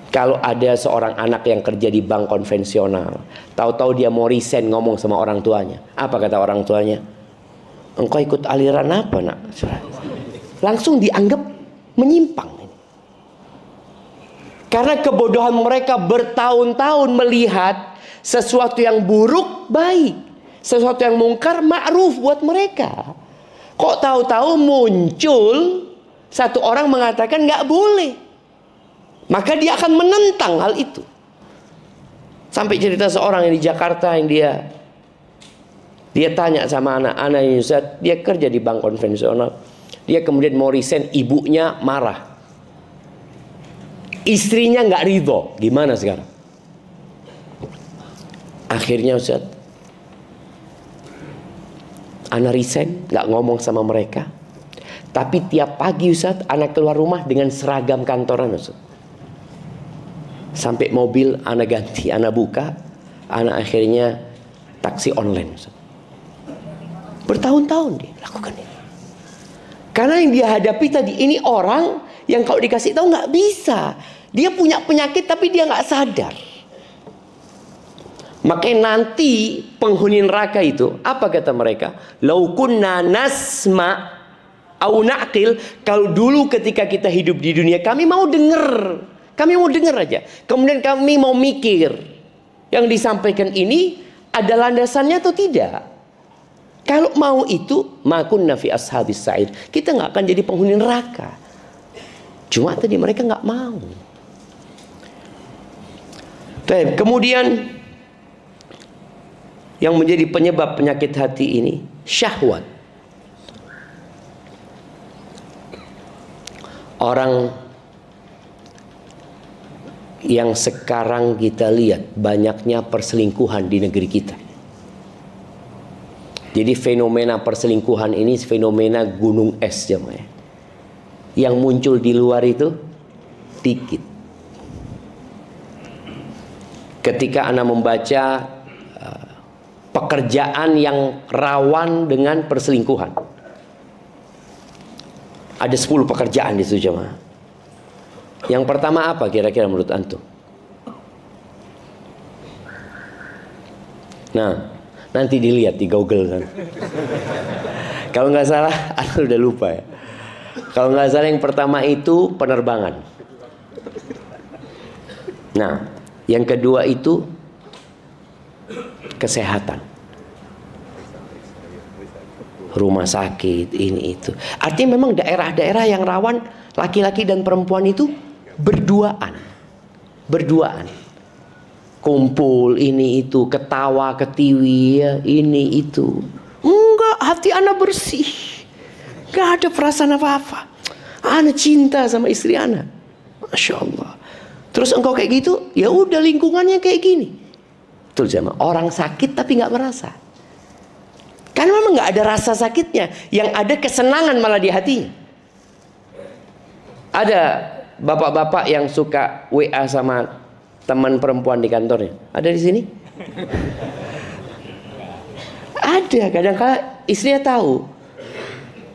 Kalau ada seorang anak yang kerja di bank konvensional, tahu-tahu dia mau resign, ngomong sama orang tuanya. Apa kata orang tuanya? Engkau ikut aliran apa nak? Langsung dianggap menyimpang. Karena kebodohan mereka bertahun-tahun melihat sesuatu yang buruk baik, sesuatu yang mungkar ma'ruf buat mereka. Kok tahu-tahu muncul satu orang mengatakan nggak boleh, maka dia akan menentang hal itu. Sampai cerita seorang yang di Jakarta yang dia tanya sama anak-anak yang dia kerja di bank konvensional, dia kemudian mau resign, ibunya marah. Istrinya nggak ridho, gimana sekarang? Akhirnya Ustaz, anak resign, nggak ngomong sama mereka. Tapi tiap pagi Ustaz, anak keluar rumah dengan seragam kantoran Ustaz. Sampai mobil anak ganti, anak buka, anak akhirnya taksi online Ustaz. Bertahun-tahun dia lakukan ini. Karena yang dia hadapi tadi ini orang yang kalau dikasih tahu nggak bisa. Dia punya penyakit tapi dia nggak sadar. Makanya nanti penghuni neraka itu apa kata mereka? Lau kunna nasma au naqil, kalau dulu ketika kita hidup di dunia kami mau dengar. Kami mau dengar aja. Kemudian kami mau mikir. Yang disampaikan ini ada landasannya atau tidak? Kalau mau itu makunna fi ashabis sa'ir. Kita nggak akan jadi penghuni neraka. Cuma tadi mereka nggak mau. Kemudian yang menjadi penyebab penyakit hati ini syahwat. Orang yang sekarang kita lihat banyaknya perselingkuhan di negeri kita. Jadi fenomena perselingkuhan ini fenomena gunung es jemaah. Yang muncul di luar itu dikit. Ketika Anda membaca pekerjaan yang rawan dengan perselingkuhan, ada 10 pekerjaan di situ jemaah. Yang pertama apa kira-kira menurut antum? Nah, nanti dilihat di Google kan. Kalau nggak salah, Anda udah lupa ya. Kalau nggak salah yang pertama itu penerbangan. Nah, yang kedua itu kesehatan, rumah sakit, ini itu. Artinya memang daerah-daerah yang rawan laki-laki dan perempuan itu berduaan, kumpul ini itu, ketawa ketiwi ya, ini itu. Enggak, hati anak bersih, enggak ada perasaan apa-apa. Anak cinta sama istri anak, masya Allah. Terus engkau kayak gitu, ya udah lingkungannya kayak gini. Betul jemaah, orang sakit tapi nggak merasa. Karena memang nggak ada rasa sakitnya, yang ada kesenangan malah di hatinya. Ada bapak-bapak yang suka WA sama teman perempuan di kantornya. Ada di sini? Ada, kadang-kadang istrinya tahu.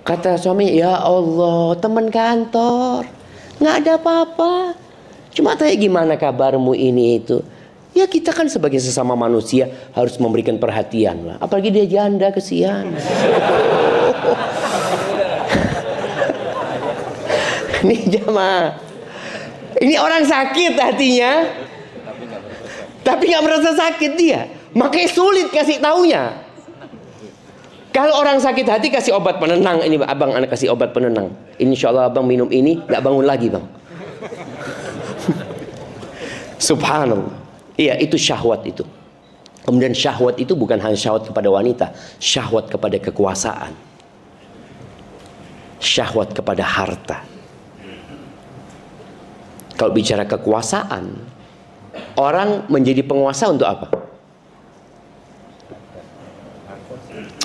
Kata suaminya, ya Allah, teman kantor Nggak ada apa-apa. Cuma tanya gimana kabarmu ini itu. Ya kita kan sebagai sesama manusia harus memberikan perhatian lah. Apalagi dia janda, kesian. Nih jamaah, ini orang sakit hatinya, tapi nggak merasa sakit dia. Makanya sulit kasih taunya. Kalau orang sakit hati kasih obat penenang. Ini abang, anak kasih obat penenang. Insya Allah abang minum ini nggak bangun lagi bang. Subhanallah. Iya, itu syahwat itu. Kemudian syahwat itu bukan hanya syahwat kepada wanita, syahwat kepada kekuasaan, syahwat kepada harta. Kalau bicara kekuasaan, orang menjadi penguasa untuk apa?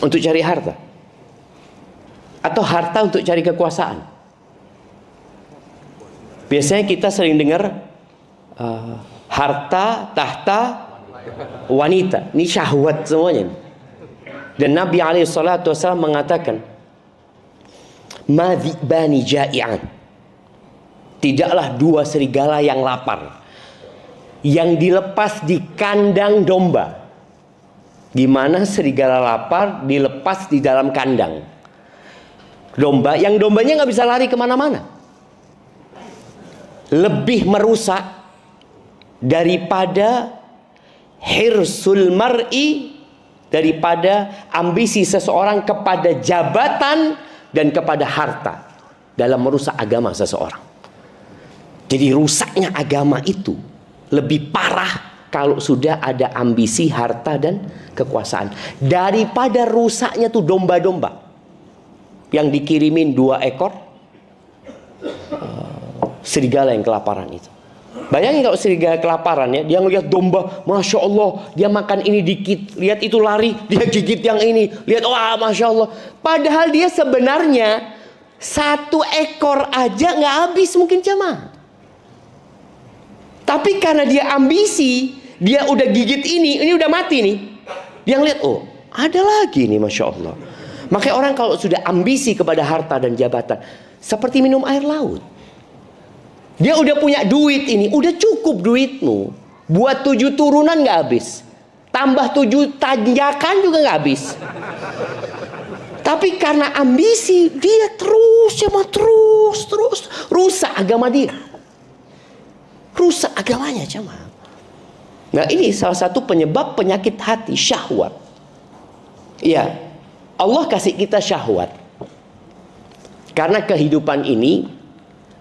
Untuk cari harta? Atau harta untuk cari kekuasaan? Biasanya kita sering dengar harta, tahta, wanita. Ini syahwat semuanya. Dan Nabi SAW mengatakan, "Madhibani ja'i'an." Tidaklah dua serigala yang lapar yang dilepas di kandang domba. Gimana serigala lapar dilepas di dalam kandang domba, yang dombanya nggak bisa lari kemana-mana. Lebih merusak daripada hirsul mar'i, daripada ambisi seseorang kepada jabatan dan kepada harta dalam merusak agama seseorang. Jadi rusaknya agama itu lebih parah kalau sudah ada ambisi harta dan kekuasaan, daripada rusaknya tuh domba-domba yang dikirimin 2 ekor serigala yang kelaparan itu. Bayangin kalau serigala kelaparan ya, dia ngelihat domba, Masya Allah, dia makan ini dikit, lihat itu lari, dia gigit yang ini, lihat, wah Masya Allah. Padahal dia sebenarnya 1 ekor aja nggak habis mungkin jamaah. Tapi karena dia ambisi, dia udah gigit ini udah mati nih. Dia ngeliat, oh ada lagi nih Masya Allah. Makanya orang kalau sudah ambisi kepada harta dan jabatan, seperti minum air laut. Dia udah punya duit ini, udah cukup duitmu. Buat 7 turunan gak habis. Tambah 7 tanjakan juga gak habis. Tapi karena ambisi, dia terus rusak agama dia. Rusak agamanya jemaah. Nah ini salah satu penyebab penyakit hati, syahwat. Ya, Allah kasih kita syahwat karena kehidupan ini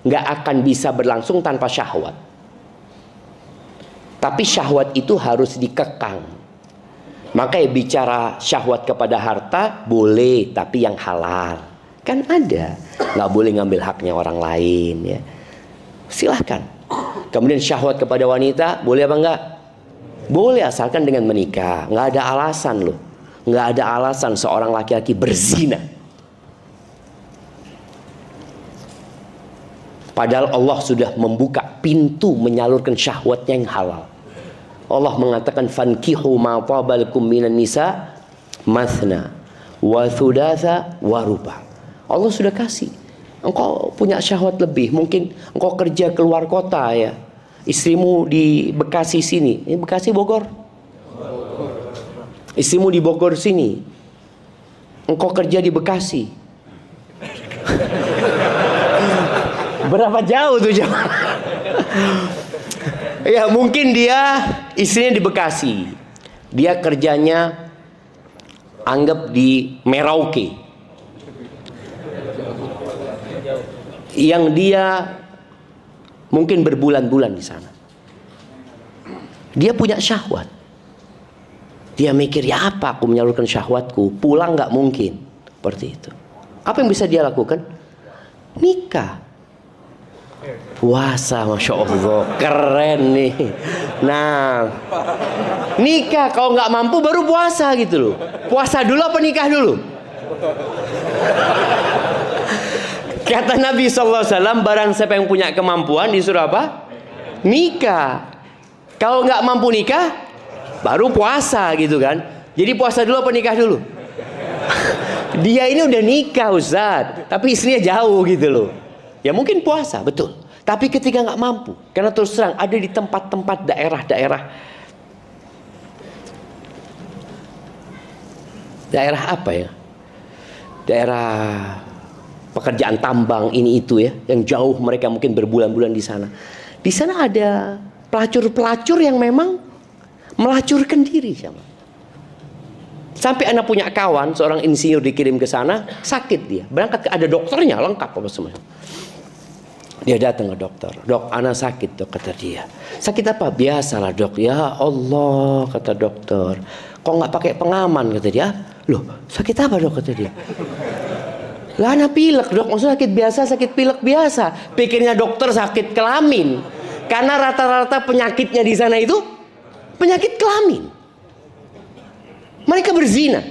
nggak akan bisa berlangsung tanpa syahwat. Tapi syahwat itu harus dikekang. Makanya bicara syahwat kepada harta boleh, tapi yang halal. Kan ada, nggak boleh ngambil haknya orang lain ya. Silahkan. Kemudian syahwat kepada wanita boleh apa enggak? Boleh, asalkan dengan menikah. Nggak ada alasan loh. Nggak ada alasan seorang laki-laki berzina. Padahal Allah sudah membuka pintu menyalurkan syahwatnya yang halal. Allah mengatakan fankihu ma tabalakum minan nisa mathna wa thudatha wa ruba. Allah sudah kasih. Engkau punya syahwat lebih, mungkin engkau kerja keluar kota ya, istrimu di Bekasi sini, ini Bekasi Bogor, istrimu di Bogor sini, engkau kerja di Bekasi. Berapa jauh tuh jamaah? Ya mungkin dia istrinya di Bekasi, dia kerjanya anggap di Merauke, yang dia mungkin berbulan-bulan di sana. Dia punya syahwat. Dia mikir, ya apa aku menyalurkan syahwatku? Pulang nggak mungkin. Seperti itu. Apa yang bisa dia lakukan? Nikah. Puasa, Masya Allah. Keren nih. Nah, nikah. Kalau nggak mampu baru puasa gitu loh. Puasa dulu apa nikah dulu? Kata Nabi SAW, barang siapa yang punya kemampuan disuruh apa? Nikah. Kalau nggak mampu nikah, baru puasa gitu kan. Jadi puasa dulu apa nikah dulu? Dia ini udah nikah Ustaz, tapi istrinya jauh gitu loh. Ya mungkin puasa, betul. Tapi ketika nggak mampu, karena terus terang ada di tempat-tempat daerah apa ya? Daerah pekerjaan tambang ini itu ya, yang jauh mereka mungkin berbulan-bulan di sana. Di sana ada pelacur-pelacur yang memang melacurkan diri sama. Sampai anak punya kawan, seorang insinyur dikirim ke sana, sakit dia. Berangkat ada dokternya, lengkap apa semuanya. Dia datang ke dokter. Dok, anak sakit, dok, kata dia. Sakit apa? Biasalah, dok. Ya Allah, kata dokter. Kok nggak pakai pengaman, kata dia. Loh, sakit apa, dok, kata dia. Lah, anak pilek, dok. Maksudnya sakit biasa, sakit pilek biasa. Pikirnya dokter sakit kelamin. Karena rata-rata penyakitnya di sana itu penyakit kelamin. Mereka berzina.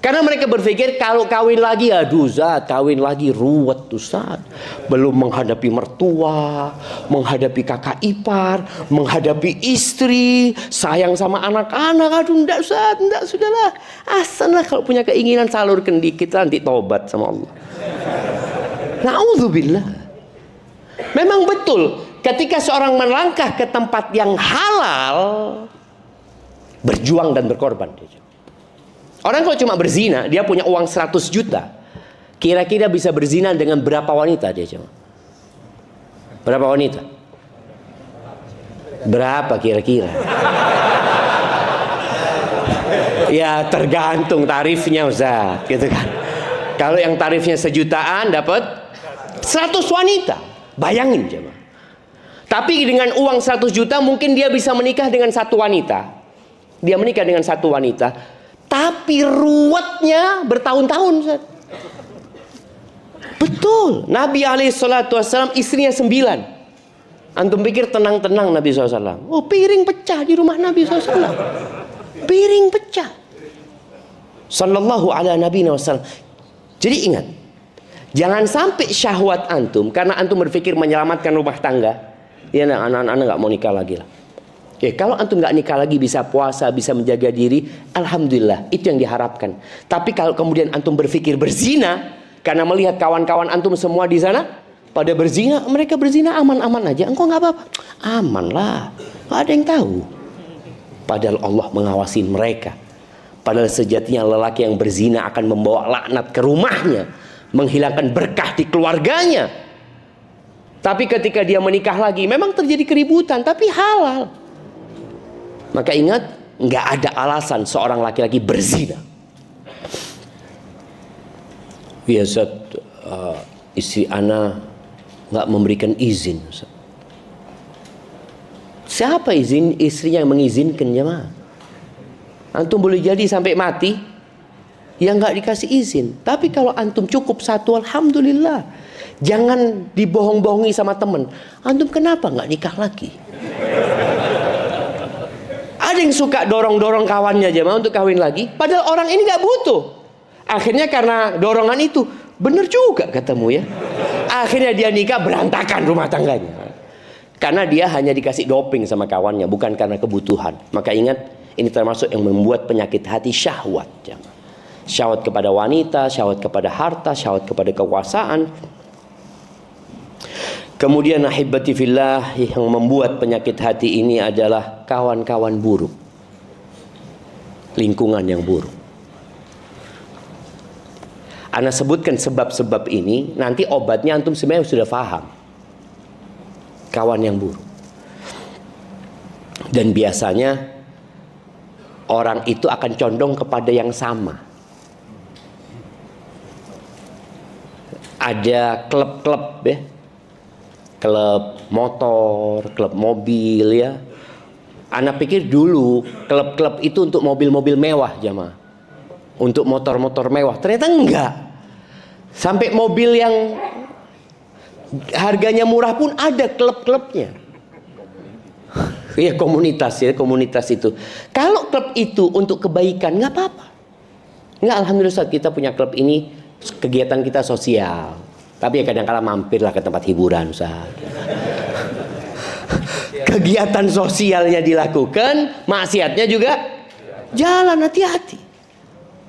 Karena mereka berpikir kalau kawin lagi, aduh Zat, kawin lagi ruwet Ustaz. Belum menghadapi mertua, menghadapi kakak ipar, menghadapi istri, sayang sama anak-anak. Aduh enggak Ustaz, enggak, sudahlah. Asallah kalau punya keinginan salurkan dikit, nanti tobat sama Allah. Na'udzubillah. Memang betul, ketika seorang melangkah ke tempat yang halal, berjuang dan berkorban. Orang kalau cuma berzina, dia punya uang 100 juta. Kira-kira bisa berzina dengan berapa wanita dia cuma? Berapa wanita? Berapa kira-kira? Ya tergantung tarifnya Ustaz, gitu kan. Kalau yang tarifnya sejutaan dapat 100 wanita. Bayangin coba. Tapi dengan uang 100 juta mungkin dia bisa menikah dengan satu wanita. Dia menikah dengan satu wanita, tapi ruwetnya bertahun-tahun. Betul, Nabi SAW istrinya 9. Antum pikir tenang-tenang Nabi SAW? Oh, piring pecah di rumah Nabi SAW. Piring pecah. Sallallahu ala Nabi SAW. Jadi ingat, jangan sampai syahwat antum, karena antum berpikir menyelamatkan rumah tangga. Ya, anak-anak nggak mau nikah lagi lah. Ya, kalau antum nggak nikah lagi, bisa puasa, bisa menjaga diri, alhamdulillah, itu yang diharapkan. Tapi kalau kemudian antum berpikir berzina, karena melihat kawan-kawan antum semua di sana pada berzina, mereka berzina aman-aman aja, engkau nggak apa-apa, aman lah, nggak ada yang tahu. Padahal Allah mengawasi mereka. Padahal sejatinya lelaki yang berzina akan membawa laknat ke rumahnya, menghilangkan berkah di keluarganya. Tapi ketika dia menikah lagi, memang terjadi keributan, tapi halal. Maka ingat, nggak ada alasan seorang laki-laki berzina. Ya Ustaz, istri ana nggak memberikan izin. Ustaz. Siapa izin? Istrinya yang mengizinkan, jemaah. Antum boleh jadi sampai mati, yang nggak dikasih izin. Tapi kalau antum cukup satu, alhamdulillah. Jangan dibohong-bohongi sama temen. Antum kenapa nggak nikah lagi? Ada yang suka dorong-dorong kawannya jemaah untuk kawin lagi, padahal orang ini nggak butuh. Akhirnya karena dorongan itu, bener juga katamu ya. Akhirnya dia nikah, berantakan rumah tangganya. Karena dia hanya dikasih doping sama kawannya, bukan karena kebutuhan. Maka ingat, ini termasuk yang membuat penyakit hati syahwat. Syahwat kepada wanita, syahwat kepada harta, syahwat kepada kekuasaan. Kemudian ahibati fillah, yang membuat penyakit hati ini adalah kawan-kawan buruk, lingkungan yang buruk. Ana sebutkan sebab-sebab ini, nanti obatnya antum sebenarnya sudah paham. Kawan yang buruk. Dan biasanya orang itu akan condong kepada yang sama. Ada klub-klub ya, klub motor, klub mobil ya. Ana pikir dulu klub-klub itu untuk mobil-mobil mewah jamaah, untuk motor-motor mewah. Ternyata enggak. Sampai mobil yang harganya murah pun ada klub-klubnya. Ya komunitas ya, komunitas itu. Kalau klub itu untuk kebaikan nggak apa-apa. Nggak, alhamdulillah Ustaz, kita punya klub ini, kegiatan kita sosial. Tapi ya kadang-kala mampirlah ke tempat hiburan Ustaz. Kegiatan sosialnya dilakukan, maksiatnya juga jalan, hati-hati.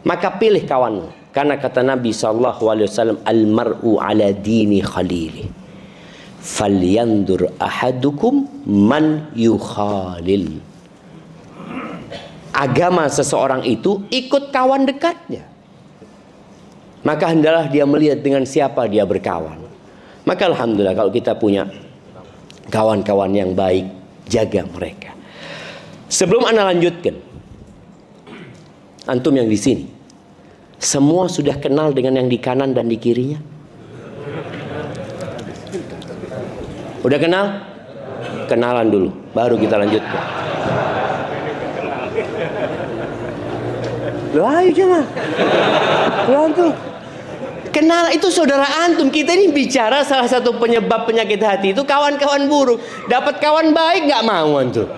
Maka pilih kawanmu. Karena kata Nabi SAW, al-mar'u ala dini khalili. falyandur ahadukum man yukhalil. Agama seseorang itu ikut kawan dekatnya. Maka hendaklah dia melihat dengan siapa dia berkawan. Maka alhamdulillah kalau kita punya kawan-kawan yang baik, jaga mereka. Sebelum Anda lanjutkan, antum yang di sini, semua sudah kenal dengan yang di kanan dan di kirinya? Udah kenal? Kenalan dulu, baru kita lanjutkan. Loh, ayo jangan. Antum. Kenal itu saudara antum. Kita ini bicara salah satu penyebab penyakit hati itu kawan-kawan buruk. Dapat kawan baik nggak mau antum.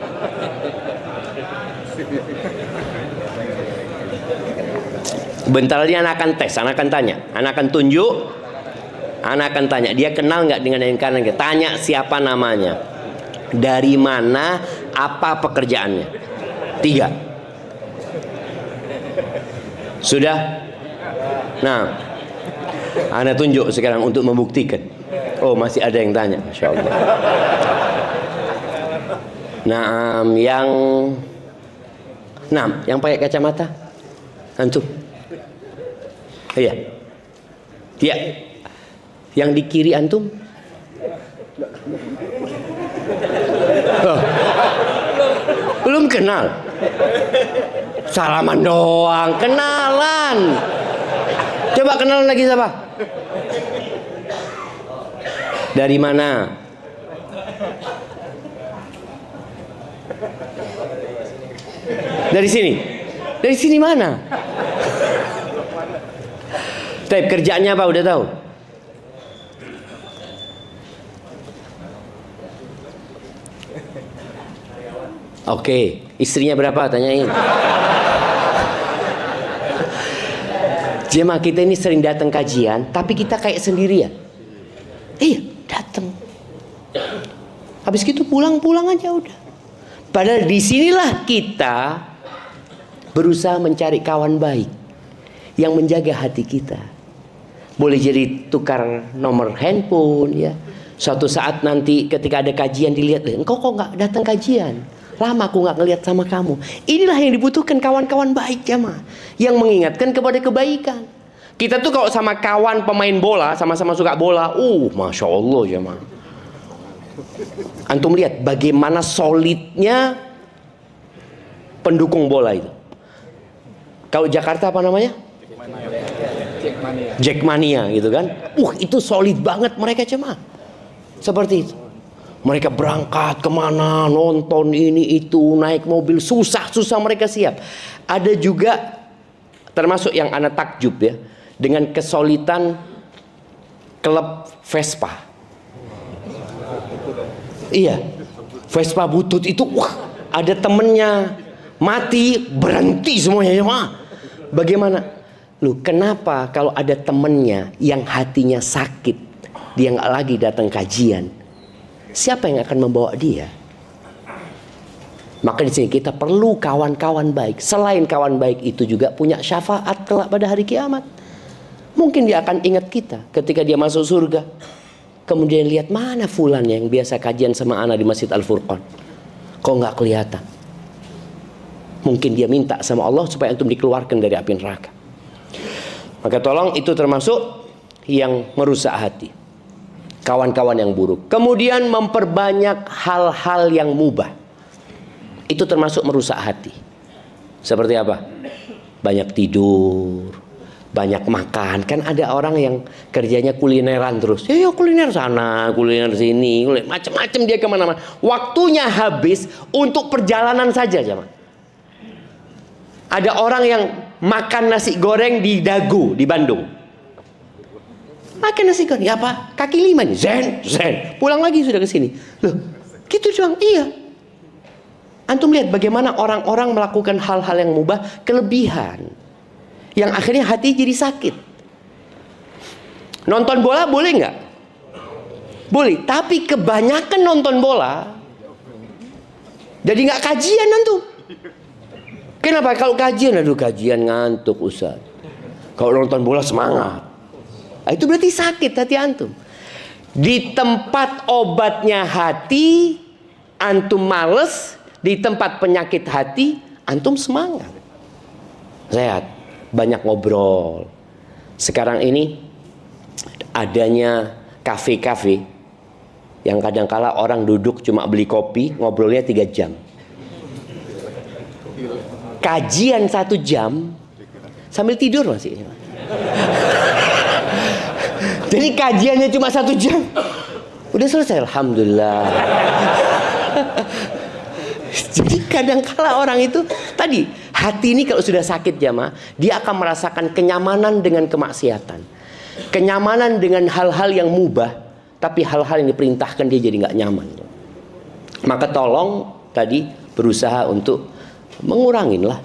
Bentar lagi anak akan tes, anak akan tanya, anak akan tunjuk, anak akan tanya, dia kenal nggak dengan yang kanan? Tanya siapa namanya, dari mana, apa pekerjaannya. 3. Sudah? Nah, anak tunjuk sekarang untuk membuktikan. Oh, masih ada yang tanya, Masya Allah. Nah, yang pakai kacamata, antum. Iya. Iya. Yang di kiri antum? Oh. Belum kenal. Salaman doang, kenalan. Coba kenalan lagi siapa? Dari mana? Dari sini. Dari sini mana? Tapi kerjaannya apa udah tahu? Oke, istrinya berapa? Tanyain. Jemaah kita ini sering datang kajian, tapi kita kayak sendirian. Iya, datang. Habis gitu pulang aja udah. Padahal disinilah kita berusaha mencari kawan baik yang menjaga hati kita. Boleh jadi tukar nomor handphone ya. Suatu saat nanti ketika ada kajian dilihat, engkau kok nggak datang kajian? Lama aku nggak ngelihat sama kamu. Inilah yang dibutuhkan kawan-kawan baik ya mah, yang mengingatkan kepada kebaikan. Kita tuh kalau sama kawan pemain bola, sama-sama suka bola, masya Allah ya mah. Antum lihat bagaimana solidnya pendukung bola itu. Kalau Jakarta apa namanya? Jackmania gitu kan. Itu solid banget mereka cuma. Seperti itu. Mereka berangkat kemana, nonton ini itu, naik mobil, susah mereka siap. Ada juga termasuk yang anak takjub ya, dengan kesolidan klub Vespa. Iya, Vespa butut itu, ada temennya mati berhenti semuanya ya mah. Bagaimana? Loh, kenapa kalau ada temennya yang hatinya sakit, dia nggak lagi datang kajian? Siapa yang akan membawa dia? Maka di sini kita perlu kawan-kawan baik. Selain kawan baik itu juga punya syafaat kelak pada hari kiamat. Mungkin dia akan ingat kita ketika dia masuk surga. Kemudian lihat mana fulan yang biasa kajian sama ana di Masjid Al-Furqan. Kok nggak kelihatan? Mungkin dia minta sama Allah supaya antum dikeluarkan dari api neraka. Maka tolong, itu termasuk yang merusak hati. Kawan-kawan yang buruk. Kemudian memperbanyak hal-hal yang mubah. Itu termasuk merusak hati. Seperti apa? Banyak tidur, banyak makan. Kan ada orang yang kerjanya kulineran terus. Ya kuliner sana, kuliner sini, macam-macam dia kemana-mana. Waktunya habis untuk perjalanan saja, jemaah. Ada orang yang makan nasi goreng di Dago di Bandung. Makan nasi goreng, ya apa? Kaki 5 nih, zen. Pulang lagi sudah ke sini. Loh, gitu doang. Iya. Antum lihat bagaimana orang-orang melakukan hal-hal yang mubah, kelebihan, yang akhirnya hati jadi sakit. Nonton bola boleh nggak? Boleh, tapi kebanyakan nonton bola, jadi nggak kajian antum. Kenapa? Kalau kajian, kajian ngantuk Ustaz. Kalau nonton bola semangat. Itu berarti sakit hati antum. Di tempat obatnya hati, antum males. Di tempat penyakit hati, antum semangat. Sehat, banyak ngobrol. Sekarang ini adanya kafe-kafe yang kadangkala orang duduk cuma beli kopi, ngobrolnya 3 jam. Kajian 1 jam sambil tidur masih. Jadi kajiannya cuma 1 jam, udah selesai, alhamdulillah. Jadi kadangkala orang itu tadi, hati ini kalau sudah sakit jamaah, dia akan merasakan kenyamanan dengan kemaksiatan, kenyamanan dengan hal-hal yang mubah, tapi hal-hal yang diperintahkan dia jadi nggak nyaman. Maka tolong tadi berusaha untuk mengurangin lah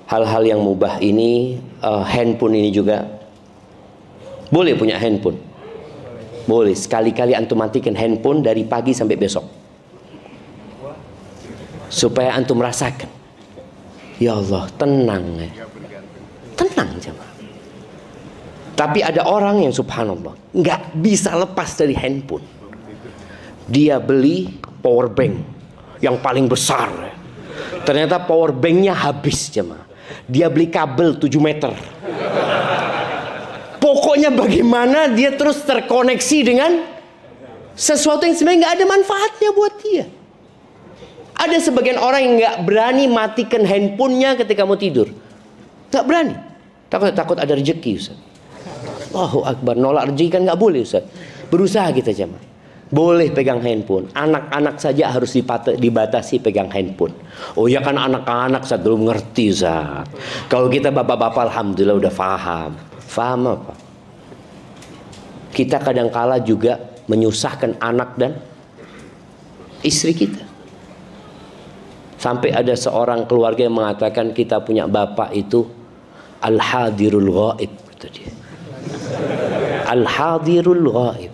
hal-hal yang mubah ini. Handphone ini juga boleh punya handphone, boleh sekali-kali antum matikan handphone dari pagi sampai besok, supaya antum merasakan, ya Allah, tenang ya. Tenang jemaah. Tapi ada orang yang subhanallah nggak bisa lepas dari handphone. Dia beli power bank yang paling besar ya. Ternyata power banknya habis jemaah. Dia beli kabel 7 meter. Pokoknya bagaimana dia terus terkoneksi dengan sesuatu yang sebenarnya nggak ada manfaatnya buat dia. Ada sebagian orang yang nggak berani matikan handphonenya ketika mau tidur. Nggak berani. Takut ada rezeki, Ustaz. Allahu Akbar. Nolak rezeki kan nggak boleh, Ustaz. Berusaha kita jemaah. Boleh pegang handphone. Anak-anak saja harus dibatasi pegang handphone. Oh ya kan anak-anak Ustaz belum ngerti, Ustaz. Kalau kita bapak-bapak alhamdulillah udah paham. Faham apa? Kita kadangkala juga menyusahkan anak dan istri kita. Sampai ada seorang keluarga yang mengatakan kita punya bapak itu al-hadirul ghaib, kata dia. Al-hadirul ghaib.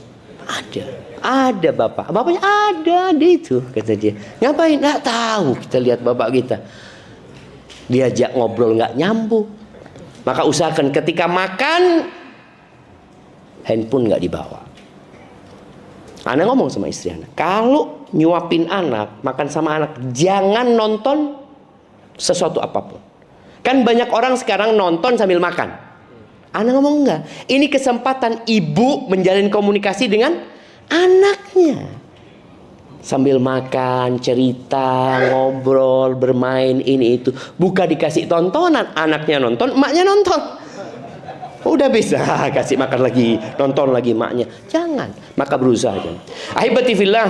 Ada bapak. Bapaknya ada itu, kata dia. Ngapain? Nggak tahu. Kita lihat bapak kita. Diajak ngobrol nggak nyambung. Maka usahakan ketika makan handphone nggak dibawa. Anak ngomong sama istri anak, kalau nyuapin anak, makan sama anak, jangan nonton sesuatu apapun. Kan banyak orang sekarang nonton sambil makan. Anak ngomong enggak. Ini kesempatan ibu menjalin komunikasi dengan anaknya. Sambil makan, cerita, ngobrol, bermain, ini itu. Bukan dikasih tontonan, anaknya nonton, emaknya nonton. Udah bisa kasih makan lagi, nonton lagi emaknya. Jangan. Maka berusaha aja. Ahibati fillah.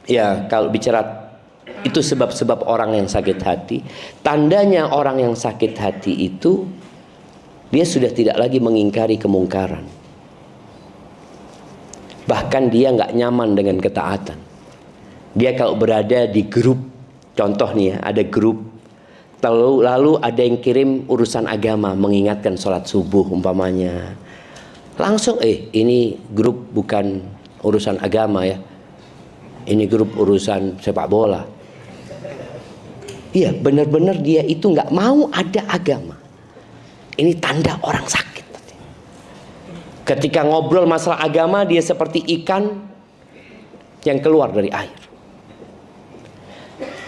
Ya, kalau bicara itu sebab-sebab orang yang sakit hati. Tandanya orang yang sakit hati itu dia sudah tidak lagi mengingkari kemungkaran. Bahkan dia nggak nyaman dengan ketaatan. Dia kalau berada di grup, contoh nih ya, ada grup, lalu ada yang kirim urusan agama, mengingatkan sholat subuh umpamanya. Langsung, ini grup bukan urusan agama ya. Ini grup urusan sepak bola. Iya, benar-benar dia itu nggak mau ada agama. Ini tanda orang sakit. Ketika ngobrol masalah agama, dia seperti ikan yang keluar dari air.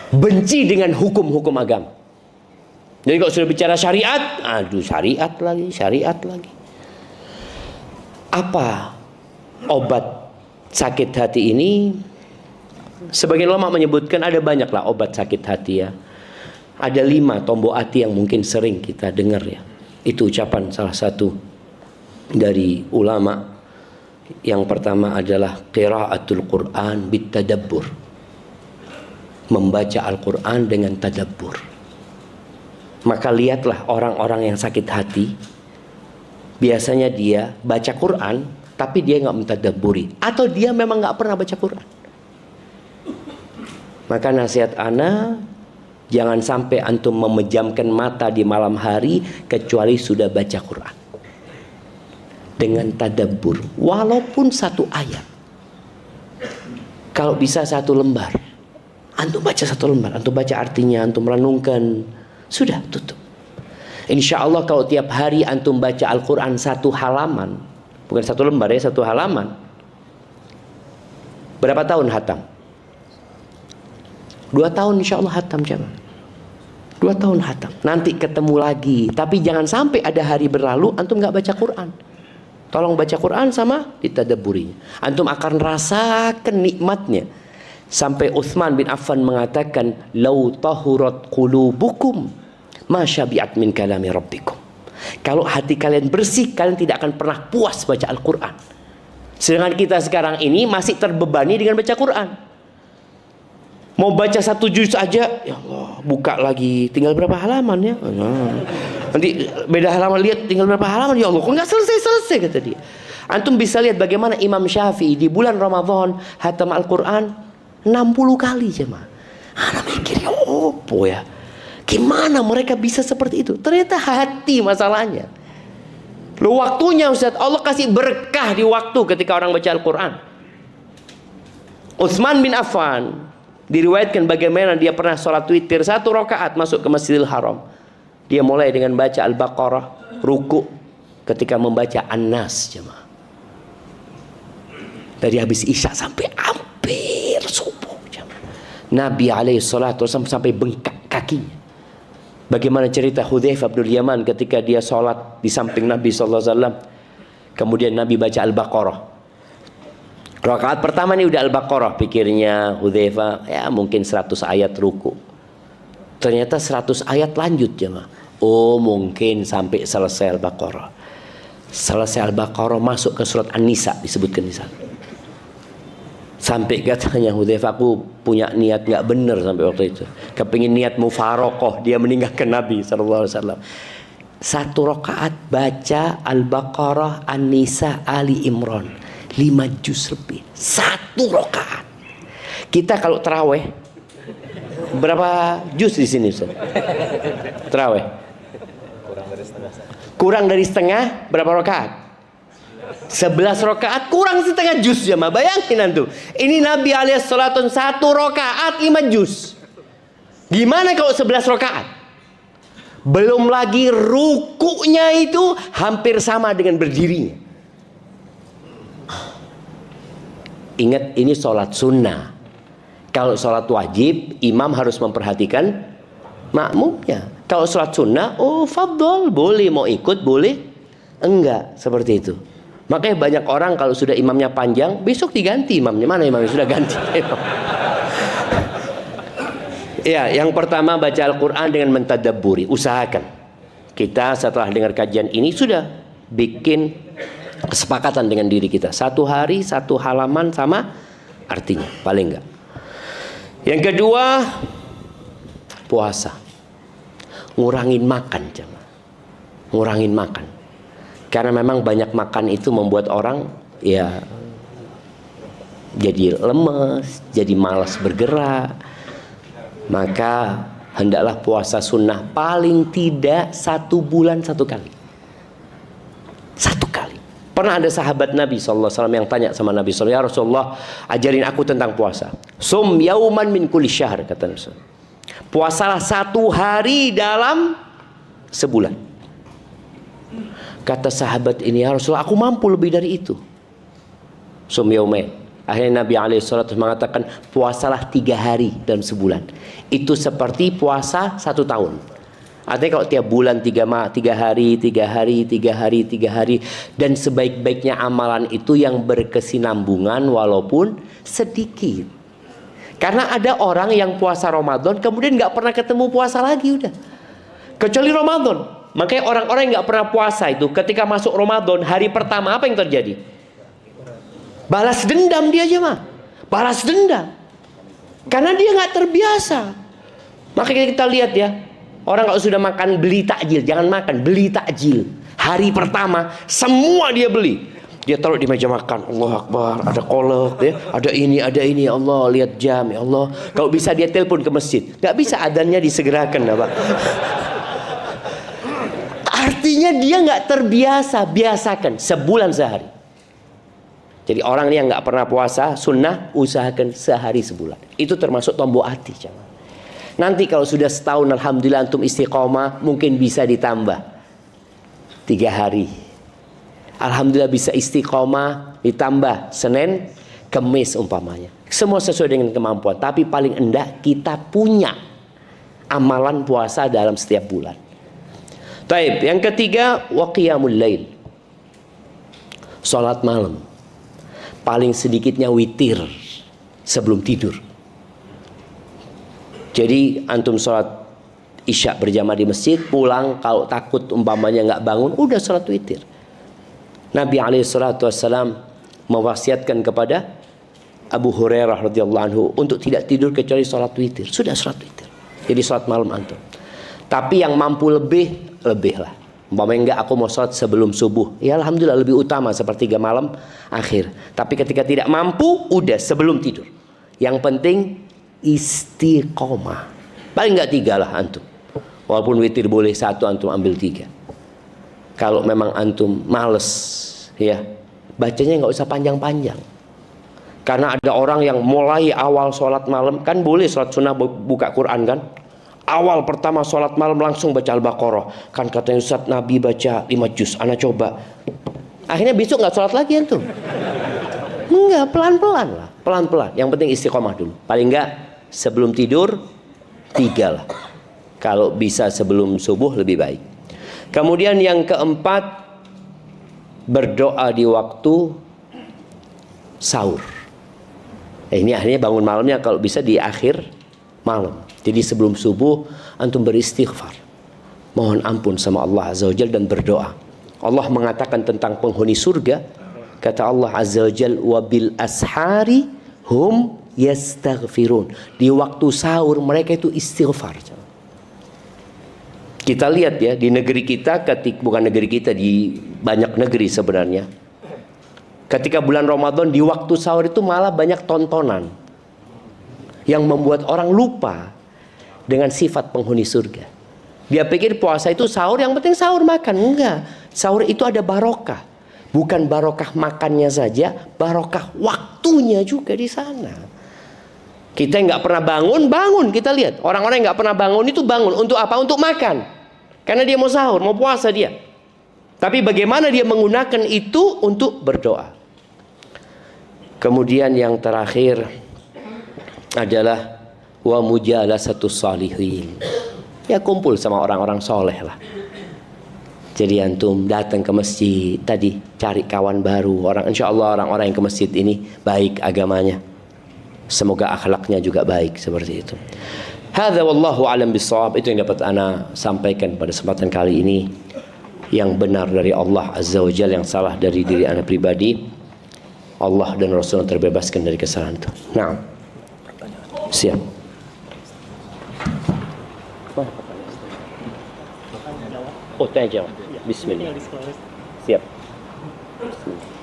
Benci dengan hukum-hukum agama. Jadi kalau sudah bicara syariat, aduh syariat lagi. Apa obat sakit hati ini? Sebagian ulama menyebutkan ada banyaklah obat sakit hati ya. Ada 5 tombok hati yang mungkin sering kita dengar ya. Itu ucapan salah satu dari ulama. Yang pertama adalah qiraatul Quran bitadabbur. Membaca Al-Quran dengan tadabbur. Maka lihatlah orang-orang yang sakit hati. Biasanya dia baca Quran, tapi dia nggak mentadabburi. Atau dia memang nggak pernah baca Quran. Maka nasihat ana, jangan sampai antum memejamkan mata di malam hari kecuali sudah baca Quran. Dengan tadabbur, walaupun 1 ayat. Kalau bisa 1 lembar. Antum baca 1 lembar, antum baca artinya, antum renungkan, sudah tutup. Insya Allah kalau tiap hari antum baca Al-Quran 1 halaman, bukan 1 lembar ya, 1 halaman, Berapa tahun hatam? 2 tahun insya Allah hatam jemaah. 2 tahun hatam. Nanti ketemu lagi. Tapi jangan sampai ada hari berlalu antum nggak baca Quran. Tolong baca Quran sama ditadabburinya. Antum akan rasakan nikmatnya. Sampai Utsman bin Affan mengatakan, "Lau tahurat qulubukum ma syabi'at min kalami rabbikum." Kalau hati kalian bersih, kalian tidak akan pernah puas baca Al-Quran. Sedangkan kita sekarang ini masih terbebani dengan baca Quran. Mau baca 1 juz aja, ya Allah, buka lagi, tinggal berapa halaman ya? Nanti beda halaman, lihat tinggal berapa halaman, ya Allah, kok nggak selesai kata dia. Antum bisa lihat bagaimana Imam Syafi'i di bulan Ramadan hatam Al-Quran 60 kali jemaah. Anak mikir, ya opo ya, gimana mereka bisa seperti itu? Ternyata hati masalahnya. Lu waktunya Ustaz, Allah kasih berkah di waktu ketika orang baca Al-Quran. Utsman bin Affan diriwayatkan bagaimana dia pernah sholat witir 1 rakaat masuk ke Masjidil Haram. Dia mulai dengan baca Al-Baqarah, ruku ketika membaca An-Nas jemaah. Dari habis Isya sampai hampir subuh jemaah. Nabi alaihi salatu wasallam sampai bengkak kakinya. Bagaimana cerita Hudzaifah bin Yaman ketika dia sholat di samping Nabi SAW. Kemudian Nabi baca Al-Baqarah. Rakaat pertama ini udah Al-Baqarah, pikirnya Hudzaifah, ya mungkin 100 ayat ruku. Ternyata 100 ayat lanjut jemaah. Oh mungkin sampai selesai Al-Baqarah. Selesai Al-Baqarah masuk ke surat An-Nisa, disebutkan di sana. Sampai katanya Hudzaifah, aku punya niat nggak benar sampai waktu itu. Kepingin niat mufarokoh, dia meninggalkan Nabi SAW. 1 rakaat baca Al-Baqarah, An-Nisa, Ali Imran, 5 juz lebih. 1 rakaat. Kita kalau terawih berapa juz di sini Ustaz? Terawih? Kurang dari setengah. Berapa rakaat? 11 rakaat kurang setengah juz jemaah. Bayangin antum. Ini Nabi alaihissalatu 1 rakaat 5 juz. Gimana kalau 11 rakaat? Belum lagi rukunya itu hampir sama dengan berdirinya. Ingat ini sholat sunnah. Kalau sholat wajib, imam harus memperhatikan makmumnya. Kalau sholat sunnah, oh fadol, boleh mau ikut, boleh enggak, seperti itu. Makanya banyak orang kalau sudah imamnya panjang, besok diganti imamnya. Mana imamnya sudah ganti? Ya, yang pertama baca Al-Quran dengan mentadabburi. Usahakan. Kita setelah dengar kajian ini sudah bikin kesepakatan dengan diri kita. 1 hari 1 halaman sama artinya, paling enggak. Yang kedua, puasa. Ngurangin makan, jemaah. Ngurangin makan. Karena memang banyak makan itu membuat orang ya jadi lemes, jadi malas bergerak. Maka hendaklah puasa sunnah paling tidak 1 bulan 1 kali. 1 kali. Pernah ada sahabat Nabi SAW yang tanya sama Nabi SAW, ya Rasulullah, ajarin aku tentang puasa. Sum yauman min kulli syahr, kata Nabi SAW. Puasalah 1 hari dalam sebulan. Kata sahabat ini, ya Rasulullah, aku mampu lebih dari itu. Sum yaumain. Akhirnya Nabi SAW mengatakan, puasalah 3 hari dalam sebulan. Itu seperti puasa 1 tahun. Artinya kalau tiap bulan 3 hari, 3 hari, 3 hari, 3 hari. Dan sebaik-baiknya amalan itu yang berkesinambungan walaupun sedikit. Karena ada orang yang puasa Ramadan kemudian nggak pernah ketemu puasa lagi udah. Kecuali Ramadan. Makanya orang-orang yang nggak pernah puasa itu ketika masuk Ramadan hari pertama apa yang terjadi? Balas dendam dia aja mah. Balas dendam. Karena dia nggak terbiasa. Makanya kita lihat ya. Orang kalau sudah makan beli takjil, jangan makan, beli takjil. Hari pertama semua dia beli. Dia taruh di meja makan. Allah Akbar, ada kolak, ya, ada ini, ya Allah, lihat jam, ya Allah. Kalau bisa dia telepon ke masjid. Gak bisa adanya disegerakan, Pak. Artinya dia nggak terbiasa, biasakan sebulan sehari. Jadi orang yang nggak pernah puasa sunnah usahakan sehari sebulan. Itu termasuk tombol hati, jangan. Nanti kalau sudah setahun alhamdulillah antum istiqomah mungkin bisa ditambah 3 hari. Alhamdulillah bisa istiqomah ditambah Senin Kemis umpamanya. Semua sesuai dengan kemampuan. Tapi paling endah kita punya amalan puasa dalam setiap bulan. Taib. Yang ketiga, wa qiyamul lail. Salat malam. Paling sedikitnya witir sebelum tidur. Jadi antum salat isya berjamaah di masjid, pulang kalau takut umpamanya nggak bangun, udah salat witir. Nabi SAW mewasiatkan kepada Abu Hurairah radhiyallahu anhu untuk tidak tidur kecuali salat witir. Sudah salat witir. Jadi salat malam antum. Tapi yang mampu lebih lah. Umpamanya enggak, aku mau salat sebelum subuh. Ya alhamdulillah, lebih utama sepertiga malam akhir. Tapi ketika tidak mampu, udah sebelum tidur. Yang penting istiqomah. Paling enggak 3 lah antum. Walaupun witir boleh 1, antum ambil 3. Kalau memang antum males, ya bacanya nggak usah panjang-panjang. Karena ada orang yang mulai awal sholat malam, kan boleh sholat sunnah buka Quran kan. Awal pertama sholat malam langsung baca Al-Baqarah. Kan katanya Ustaz Nabi baca 5 juz, ana coba. Akhirnya besok nggak sholat lagi antum. Enggak, pelan-pelan lah. Pelan-pelan. Yang penting istiqomah dulu. Paling enggak sebelum tidur 3 lah. Kalau bisa sebelum subuh lebih baik. Kemudian yang keempat, berdoa di waktu sahur. Ini akhirnya bangun malamnya kalau bisa di akhir malam. Jadi sebelum subuh antum beristighfar, mohon ampun sama Allah Azza wa Jalla dan berdoa. Allah mengatakan tentang penghuni surga, kata Allah Azza wa Jalla, wa bil ashari hum yastaghfirun. Di waktu sahur mereka itu istighfar. Kita lihat ya di negeri kita, bukan negeri kita, di banyak negeri sebenarnya. Ketika bulan Ramadan di waktu sahur itu malah banyak tontonan yang membuat orang lupa dengan sifat penghuni surga. Dia pikir puasa itu sahur, yang penting sahur makan. Enggak, sahur itu ada barokah. Bukan barokah makannya saja, barokah waktunya juga di sana. Kita nggak pernah bangun, kita lihat orang-orang yang nggak pernah bangun itu bangun untuk apa? Untuk makan. Karena dia mau sahur, mau puasa dia. Tapi bagaimana dia menggunakan itu untuk berdoa. Kemudian yang terakhir adalah wa mujalasatus salihin. Ya kumpul sama orang-orang soleh lah. Jadi antum datang ke masjid tadi, cari kawan baru. Insya Allah orang-orang yang ke masjid ini baik agamanya. Semoga akhlaknya juga baik seperti itu. Hadza wallahu alam bissawab. Itu yang dapat ana sampaikan pada kesempatan kali ini. Yang benar dari Allah Azza wa Jalla, yang salah dari diri ana pribadi. Allah dan Rasulullah terbebaskan dari kesalahan itu. Nah, siap. Oh, tanya jawab. Bismillah. Siap. Bismillah.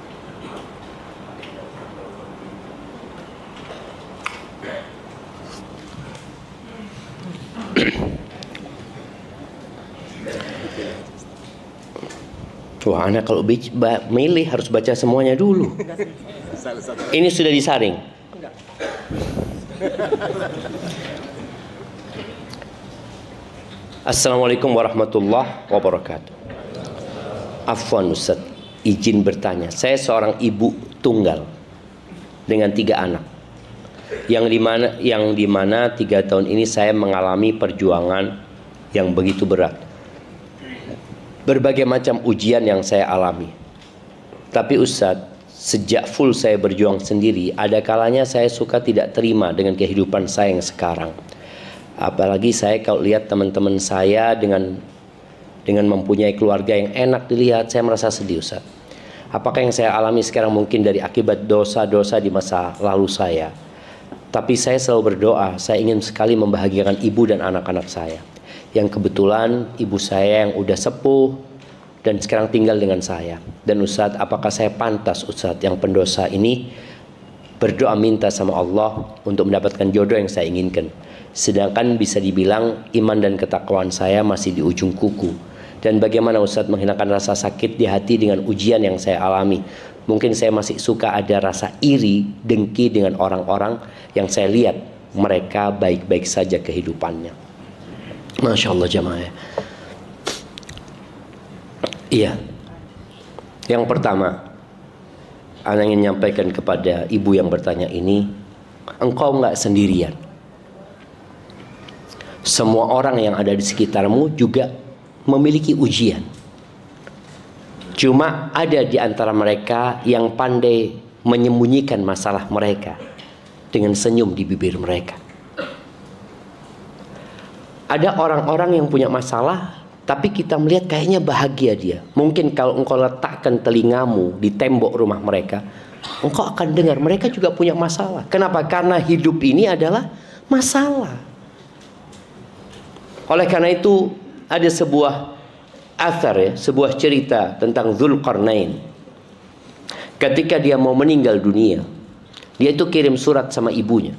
Wah, anak kalau milih harus baca semuanya dulu. Ini sudah disaring. Assalamualaikum warahmatullahi wabarakatuh. Afwan Ustaz, izin bertanya. Saya seorang ibu tunggal dengan 3 anak. Yang dimana 3 tahun ini saya mengalami perjuangan yang begitu berat. Berbagai macam ujian yang saya alami. Tapi Ustaz, sejak full saya berjuang sendiri, ada kalanya saya suka tidak terima dengan kehidupan saya yang sekarang. Apalagi saya kalau lihat teman-teman saya dengan mempunyai keluarga yang enak dilihat, saya merasa sedih Ustaz. Apakah yang saya alami sekarang mungkin dari akibat dosa-dosa di masa lalu saya? Tapi saya selalu berdoa, saya ingin sekali membahagiakan ibu dan anak-anak saya. Yang kebetulan ibu saya yang udah sepuh dan sekarang tinggal dengan saya. Dan Ustadz, apakah saya pantas Ustadz yang pendosa ini berdoa minta sama Allah untuk mendapatkan jodoh yang saya inginkan? Sedangkan bisa dibilang iman dan ketakwaan saya masih di ujung kuku. Dan bagaimana Ustadz menghilangkan rasa sakit di hati dengan ujian yang saya alami? Mungkin saya masih suka ada rasa iri, dengki dengan orang-orang yang saya lihat mereka baik-baik saja kehidupannya. Masya Allah jamaah. Iya. Yang pertama, Ana ingin menyampaikan kepada ibu yang bertanya ini, engkau nggak sendirian. Semua orang yang ada di sekitarmu juga memiliki ujian. Cuma ada di antara mereka yang pandai menyembunyikan masalah mereka dengan senyum di bibir mereka. Ada orang-orang yang punya masalah, tapi kita melihat kayaknya bahagia dia. Mungkin kalau engkau letakkan telingamu di tembok rumah mereka, engkau akan dengar mereka juga punya masalah. Kenapa? Karena hidup ini adalah masalah. Oleh karena itu ada sebuah athar, sebuah cerita tentang Dzulqarnain. Ketika dia mau meninggal dunia, dia itu kirim surat sama ibunya.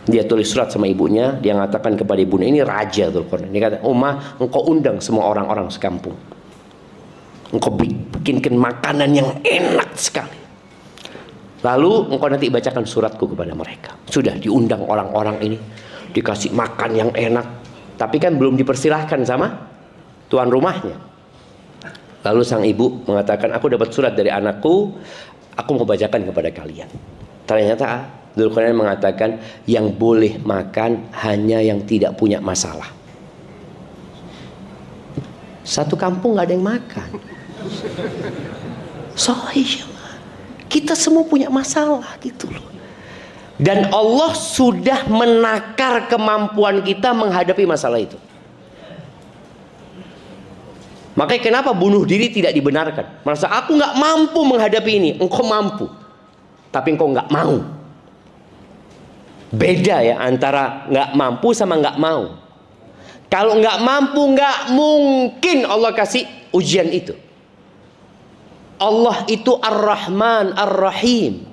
Dia tulis surat sama ibunya, dia mengatakan kepada ibunya, ini raja Dzulqarnain. Dia kata, "Ummah, engkau undang semua orang-orang sekampung. Engkau bikinkan makanan yang enak sekali. Lalu engkau nanti bacakan suratku kepada mereka." Sudah diundang orang-orang ini, dikasih makan yang enak, tapi kan belum dipersilahkan sama tuan rumahnya. Lalu sang ibu mengatakan, "Aku dapat surat dari anakku, aku mau bacakan kepada kalian." Ternyata Dzulqarnain mengatakan, yang boleh makan hanya yang tidak punya masalah. Satu kampung nggak ada yang makan. Sahih, kita semua punya masalah gitu loh. Dan Allah sudah menakar kemampuan kita menghadapi masalah itu. Makanya kenapa bunuh diri tidak dibenarkan? Merasa aku nggak mampu menghadapi ini. Engkau mampu, tapi engkau nggak mau. Beda ya antara nggak mampu sama nggak mau. Kalau nggak mampu, nggak mungkin Allah kasih ujian itu. Allah itu Ar-Rahman Ar-Rahim.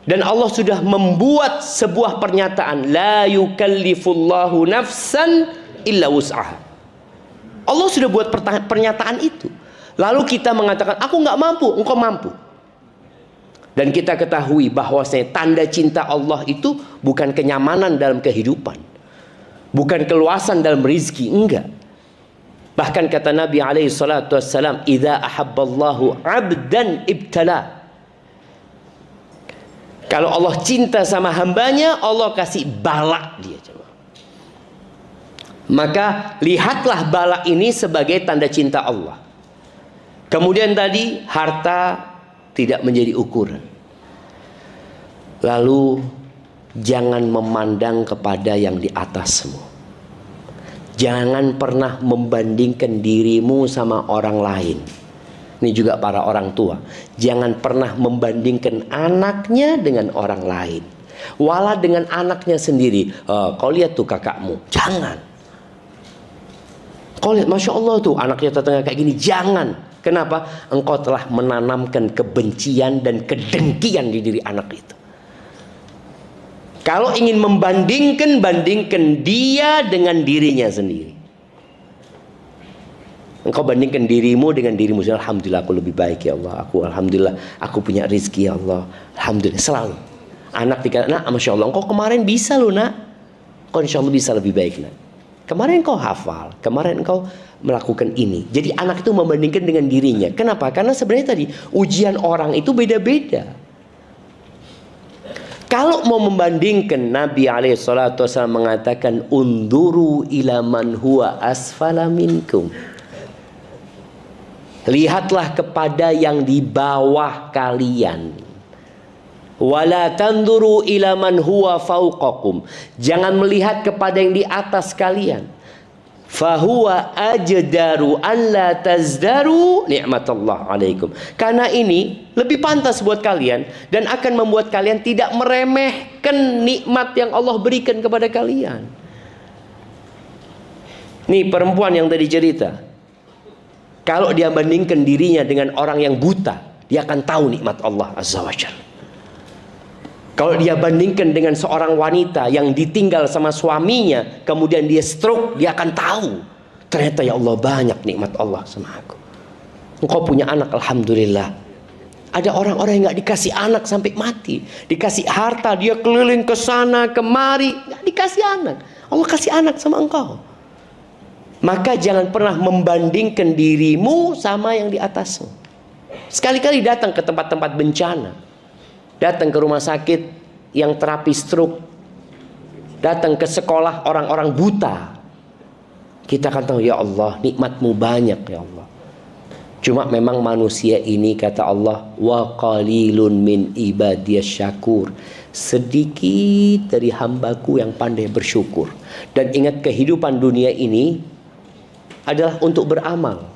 Dan Allah sudah membuat sebuah pernyataan, la yukallifullahu nafsan illa wus'aha. Allah sudah buat pernyataan itu. Lalu kita mengatakan, aku nggak mampu, engkau mampu. Dan kita ketahui bahwasanya tanda cinta Allah itu bukan kenyamanan dalam kehidupan, bukan keluasan dalam rizki, enggak. Bahkan kata Nabi alaihi salatu wassalam, idza ahabballahu 'abdan ibtala. Kalau Allah cinta sama hambanya, Allah kasih bala dia. Coba. Maka lihatlah bala ini sebagai tanda cinta Allah. Kemudian tadi harta tidak menjadi ukuran. Lalu jangan memandang kepada yang di atasmu. Jangan pernah membandingkan dirimu sama orang lain. Ini juga para orang tua. Jangan pernah membandingkan anaknya dengan orang lain. Walau dengan anaknya sendiri. Kau lihat tuh kakakmu. Jangan. Kau lihat, Masya Allah tuh anaknya tetangga kayak gini. Jangan. Kenapa? Engkau telah menanamkan kebencian dan kedengkian di diri anak itu. Kalau ingin membandingkan, bandingkan dia dengan dirinya sendiri. Engkau bandingkan dirimu dengan dirimu sendiri. Alhamdulillah aku lebih baik ya Allah. Alhamdulillah aku punya rezeki ya Allah. Alhamdulillah selalu. Anak dikata, nak Masya Allah engkau kemarin bisa loh nak. Engkau insya Allah bisa lebih baik nak. Kemarin engkau hafal. Kemarin engkau melakukan ini. Jadi anak itu membandingkan dengan dirinya. Kenapa? Karena sebenarnya tadi ujian orang itu beda-beda. Kalau mau membandingkan, Nabi alaihissalatu wassalam mengatakan unduru ila man huwa asfala minkum. Lihatlah kepada yang di bawah kalian. Wala tanduru ila man huwa fauqakum. Jangan melihat kepada yang di atas kalian. Fahuwa ajdaru an la tazdaru ni'matallah alaikum. Karena ini lebih pantas buat kalian dan akan membuat kalian tidak meremehkan nikmat yang Allah berikan kepada kalian. Nih perempuan yang tadi cerita, kalau dia bandingkan dirinya dengan orang yang buta, dia akan tahu nikmat Allah Azza wa Jalla. Kalau dia bandingkan dengan seorang wanita yang ditinggal sama suaminya, kemudian dia stroke, dia akan tahu. Ternyata ya Allah banyak nikmat Allah sama aku. Engkau punya anak, Alhamdulillah. Ada orang-orang yang gak dikasih anak sampai mati. Dikasih harta, dia keliling ke sana, kemari. Gak dikasih anak. Allah kasih anak sama engkau. Maka jangan pernah membandingkan dirimu sama yang di atasmu. Sekali-kali datang ke tempat-tempat bencana, datang ke rumah sakit yang terapi stroke, datang ke sekolah orang-orang buta. Kita akan tahu, ya Allah, nikmat-Mu banyak ya Allah. Cuma memang manusia ini, kata Allah, wa qalilun min ibadiyas syakur, sedikit dari hambaku yang pandai bersyukur. Dan ingat, kehidupan dunia ini adalah untuk beramal.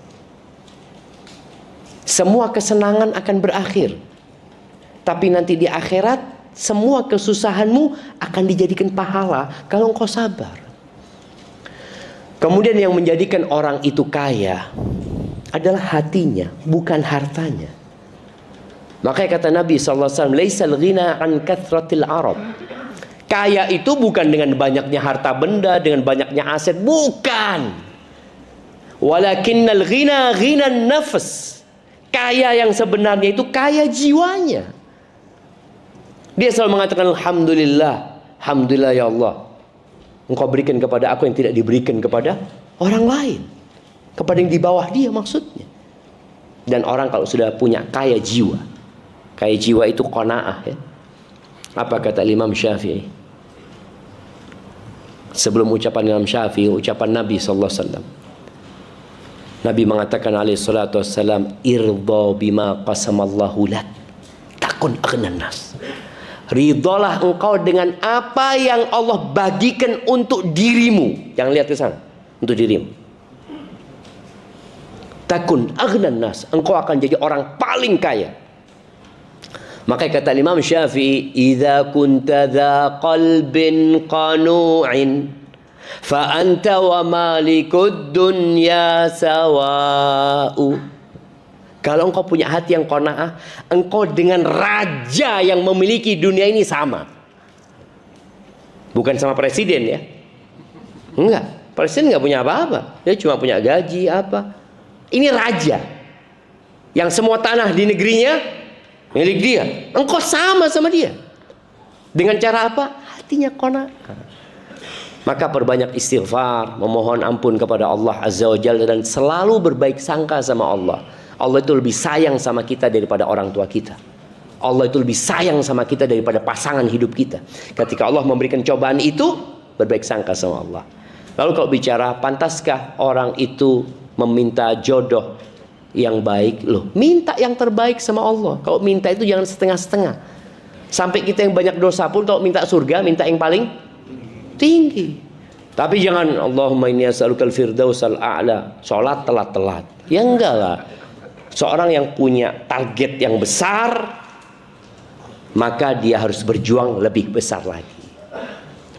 Semua kesenangan akan berakhir, tapi nanti di akhirat semua kesusahanmu akan dijadikan pahala kalau engkau sabar. Kemudian yang menjadikan orang itu kaya adalah hatinya, bukan hartanya. Makanya kata Nabi SAW, laisal ghina an kathratil arab. Kaya itu bukan dengan banyaknya harta benda, dengan banyaknya aset, bukan. Walakinnal ghina ghinan nafs. Kaya yang sebenarnya itu kaya jiwanya. Dia selalu mengatakan, alhamdulillah, alhamdulillah ya Allah, Engkau berikan kepada aku yang tidak diberikan kepada orang lain, kepada yang di bawah dia maksudnya. Dan orang kalau sudah punya kaya jiwa itu qanaah ya. Apa kata Imam Syafi'i? Sebelum ucapan Imam Syafi'i, ucapan Nabi SAW. Nabi mengatakan alaihi salatu wassalam, irda bima qasamallahu lak takun aghnan nas. Ridholah engkau dengan apa yang Allah bagikan untuk dirimu. Jangan lihat ke sana, untuk dirimu. Takun aghnan nas, engkau akan jadi orang paling kaya. Makanya kata Imam Syafi'i, idza kunta dza qalbin qanu'in fa anta wa malikud dunya sawa'u. Kalau engkau punya hati yang qanaah, engkau dengan raja yang memiliki dunia ini sama. Bukan sama presiden ya. Enggak, presiden enggak punya apa-apa. Dia cuma punya gaji apa. Ini raja yang semua tanah di negerinya milik dia. Engkau sama dia. Dengan cara apa? Hatinya qanaah. Maka perbanyak istighfar, memohon ampun kepada Allah Azza wa Jalla, dan selalu berbaik sangka sama Allah. Allah itu lebih sayang sama kita daripada orang tua kita. Allah itu lebih sayang sama kita daripada pasangan hidup kita. Ketika Allah memberikan cobaan itu, berbaik sangka sama Allah. Lalu kalau bicara, pantaskah orang itu meminta jodoh yang baik? Loh, minta yang terbaik sama Allah. Kalau minta itu jangan setengah-setengah. Sampai kita yang banyak dosa pun kalau minta surga, minta yang paling tinggi. Tapi jangan Allahumma inni as'alukal firdausal a'la, sholat telat-telat. Ya enggak lah. Seorang yang punya target yang besar, maka dia harus berjuang lebih besar lagi.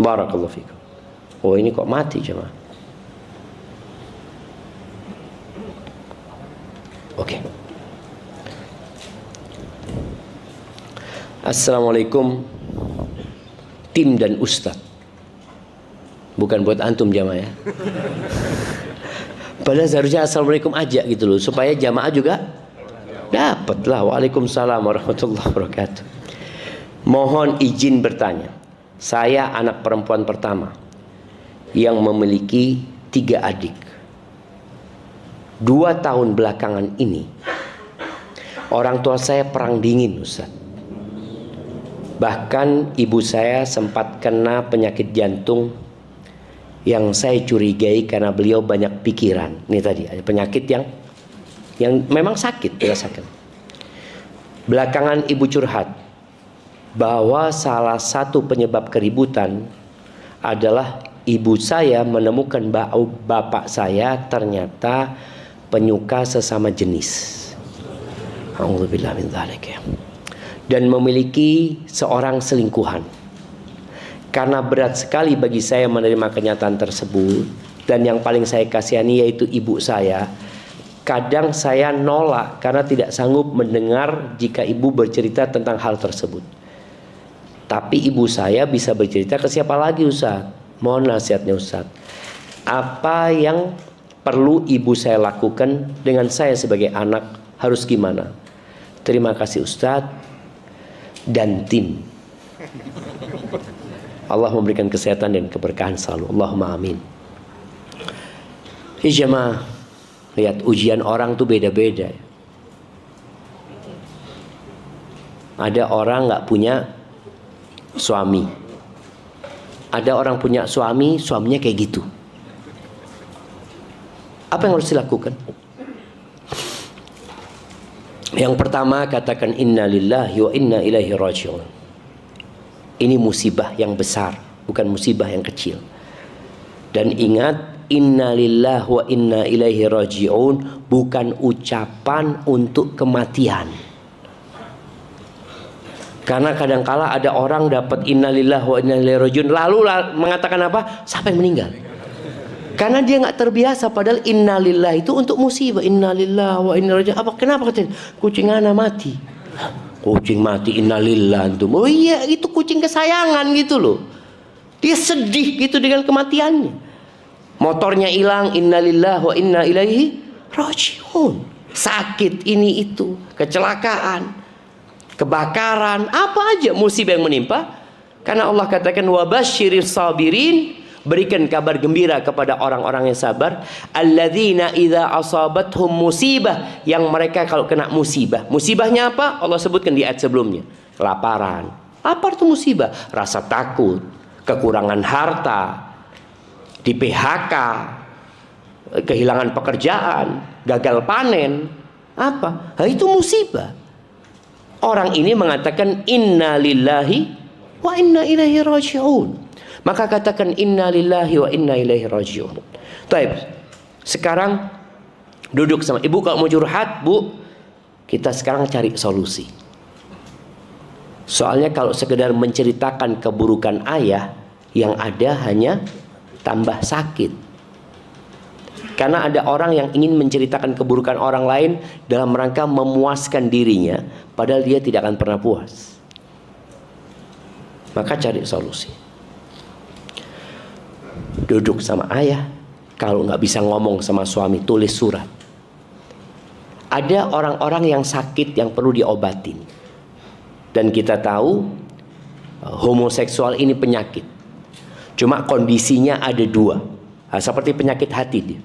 Barakallahu fikum. Oh, ini kok mati jemaah. Oke. Assalamualaikum tim dan ustadz. Bukan buat antum jamaah ya. Padahal seharusnya assalamualaikum aja gitu loh, supaya jamaah juga dapatlah. Waalaikumsalam warahmatullahi wabarakatuh. Mohon izin bertanya. Saya anak perempuan pertama yang memiliki 3 adik. 2 tahun belakangan ini orang tua saya perang dingin, Ustaz. Bahkan ibu saya sempat kena penyakit jantung yang saya curigai karena beliau banyak pikiran. Ini tadi ada penyakit yang memang sakit, dirasakan. Belakangan ibu curhat bahwa salah satu penyebab keributan adalah ibu saya menemukan bapak saya ternyata penyuka sesama jenis. Alhamdulillah min dzalik ya. Dan memiliki seorang selingkuhan. Karena berat sekali bagi saya menerima kenyataan tersebut, dan yang paling saya kasihani yaitu ibu saya. Kadang saya nolak karena tidak sanggup mendengar jika ibu bercerita tentang hal tersebut. Tapi ibu saya bisa bercerita ke siapa lagi, Ustaz? Mohon nasihatnya, Ustaz. Apa yang perlu ibu saya lakukan dengan saya sebagai anak, harus gimana? Terima kasih Ustaz dan tim. Allah memberikan kesehatan dan keberkahan selalu. Allahumma amin. Jemaah, lihat ujian orang tuh beda-beda. Ada orang nggak punya suami. Ada orang punya suami, suaminya kayak gitu. Apa yang harus dilakukan? Yang pertama, katakan inna lillahi wa inna ilaihi raji'un. Ini musibah yang besar, bukan musibah yang kecil. Dan ingat, inna lillahi wa inna ilaihi raji'un bukan ucapan untuk kematian. Karena kadangkala ada orang dapat innalillahi wa inna ilaihi raji'un lalu mengatakan apa? Siapa yang meninggal? Karena dia nggak terbiasa, padahal innalillahi itu untuk musibah. Innalillahi wa inna ilaihi raji'un. Apa kenapa katanya? Kucing anak mati. Kucing mati innalillahi itu. Oh iya, itu kucing kesayangan gitu loh. Dia sedih gitu dengan kematiannya. Motornya hilang, innalillahi wa inna ilaihi raji'un. Sakit ini itu, kecelakaan, kebakaran, apa aja musibah yang menimpa. Karena Allah katakan wabasyiris sabirin, berikan kabar gembira kepada orang-orang yang sabar, alladzina idza asabathum musibah, yang mereka kalau kena musibah. Musibahnya apa? Allah sebutkan di ayat sebelumnya. Kelaparan. Lapar itu musibah, rasa takut, kekurangan harta, di PHK, kehilangan pekerjaan, gagal panen. Apa? Nah, itu musibah. Orang ini mengatakan inna lillahi wa inna ilaihi raji'un. Maka katakan inna lillahi wa inna ilaihi raji'un. Baik. Sekarang duduk sama ibu, kalau mau curhat, Bu, kita sekarang cari solusi. Soalnya kalau sekedar menceritakan keburukan ayah, yang ada hanya tambah sakit. Karena ada orang yang ingin menceritakan keburukan orang lain dalam rangka memuaskan dirinya, padahal dia tidak akan pernah puas. Maka cari solusi. Duduk sama ayah. Kalau nggak bisa ngomong sama suami, tulis surat. Ada orang-orang yang sakit yang perlu diobatin. Dan kita tahu homoseksual ini penyakit. Cuma kondisinya ada dua. Nah, seperti penyakit hati dia.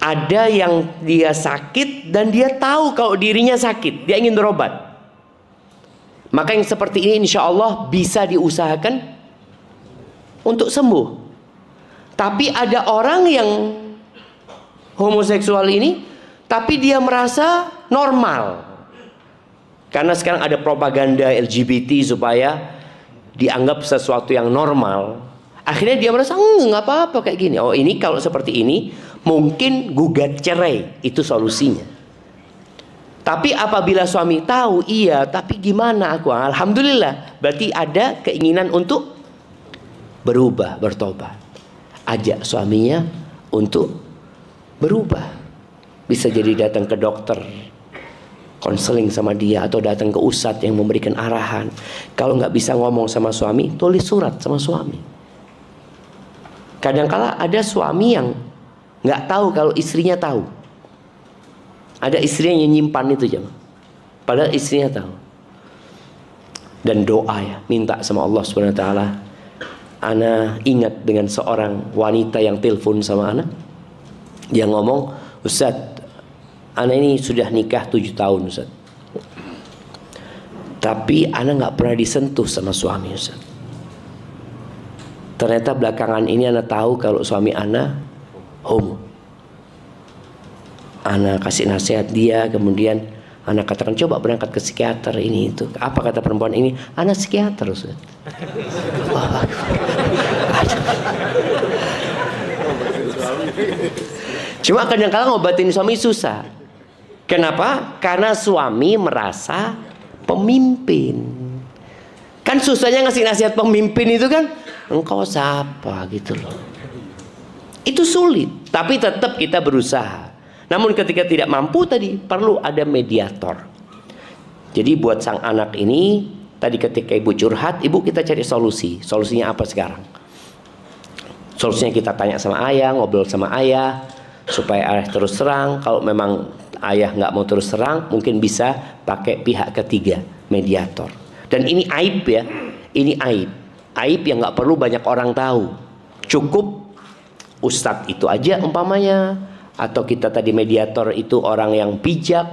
Ada yang dia sakit dan dia tahu kalau dirinya sakit, dia ingin berobat. Maka yang seperti ini insya Allah bisa diusahakan untuk sembuh. Tapi ada orang yang homoseksual ini, tapi dia merasa normal. Karena sekarang ada propaganda LGBT supaya dianggap sesuatu yang normal. Akhirnya dia merasa nggak apa-apa kayak gini. Oh, ini kalau seperti ini mungkin gugat cerai, itu solusinya. Tapi apabila suami tahu, iya, tapi gimana aku? Alhamdulillah, berarti ada keinginan untuk berubah, bertobat. Ajak suaminya untuk berubah. Bisa jadi datang ke dokter, konseling sama dia, atau datang ke ustadz yang memberikan arahan. Kalau nggak bisa ngomong sama suami, tulis surat sama suami. Kadangkala ada suami yang nggak tahu kalau istrinya tahu. Ada istrinya yang nyimpan itu jemaah. Padahal istrinya tahu. Dan doa ya, minta sama Allah Subhanahu wa taala. Ana ingat dengan seorang wanita yang telepon sama ana. Dia ngomong, "Ustaz, ana ini sudah nikah 7 tahun, Ustaz. Tapi ana nggak pernah disentuh sama suami, Ustaz. Ternyata belakangan ini ana tahu kalau suami ana homo. Ana kasih nasihat dia, kemudian ana katakan coba berangkat ke psikiater ini itu. Apa kata perempuan ini? Ana psikiater, Ustaz." Cuma kadang-kadang ngobatin suami susah. Kenapa? Karena suami merasa pemimpin. Kan susahnya ngasih nasihat pemimpin itu kan, engkau siapa gitu loh. Itu sulit, tapi tetap kita berusaha. Namun ketika tidak mampu tadi perlu ada mediator. Jadi buat sang anak ini, tadi ketika ibu curhat, ibu kita cari solusi. Solusinya apa sekarang? Solusinya kita tanya sama ayah, ngobrol sama ayah, supaya ayah terus terang. Kalau memang ayah nggak mau terus terang, mungkin bisa pakai pihak ketiga, mediator. Dan ini aib ya, ini aib. Aib yang nggak perlu banyak orang tahu. Cukup ustadz itu aja umpamanya, atau kita tadi mediator itu orang yang bijak,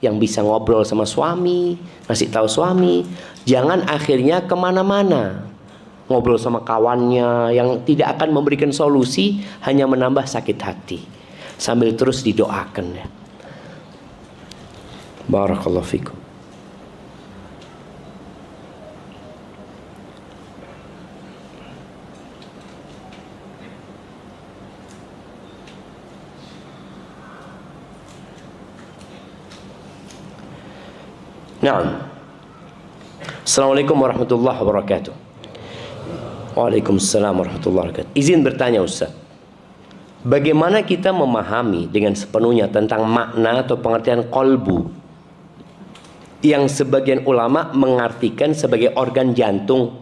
yang bisa ngobrol sama suami, ngasih tahu suami. Jangan akhirnya kemana-mana, ngobrol sama kawannya yang tidak akan memberikan solusi, hanya menambah sakit hati. Sambil terus didoakan ya. Barakallahu fikum. Naam. Assalamualaikum warahmatullahi wabarakatuh. Waalaikumsalam warahmatullahi wabarakatuh. Izin bertanya Ustaz, bagaimana kita memahami dengan sepenuhnya tentang makna atau pengertian qalbu yang sebagian ulama mengartikan sebagai organ jantung,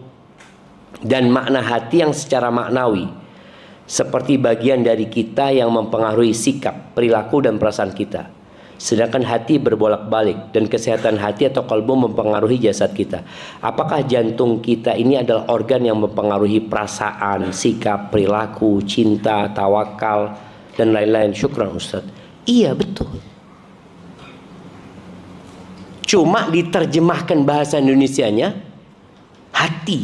dan makna hati yang secara maknawi seperti bagian dari kita yang mempengaruhi sikap, perilaku dan perasaan kita. Sedangkan hati berbolak-balik dan kesehatan hati atau qalbu mempengaruhi jasad kita. Apakah jantung kita ini adalah organ yang mempengaruhi perasaan, sikap, perilaku, cinta, tawakal dan lain-lain? Syukran Ustaz. Iya betul. Cuma diterjemahkan bahasa Indonesianya hati,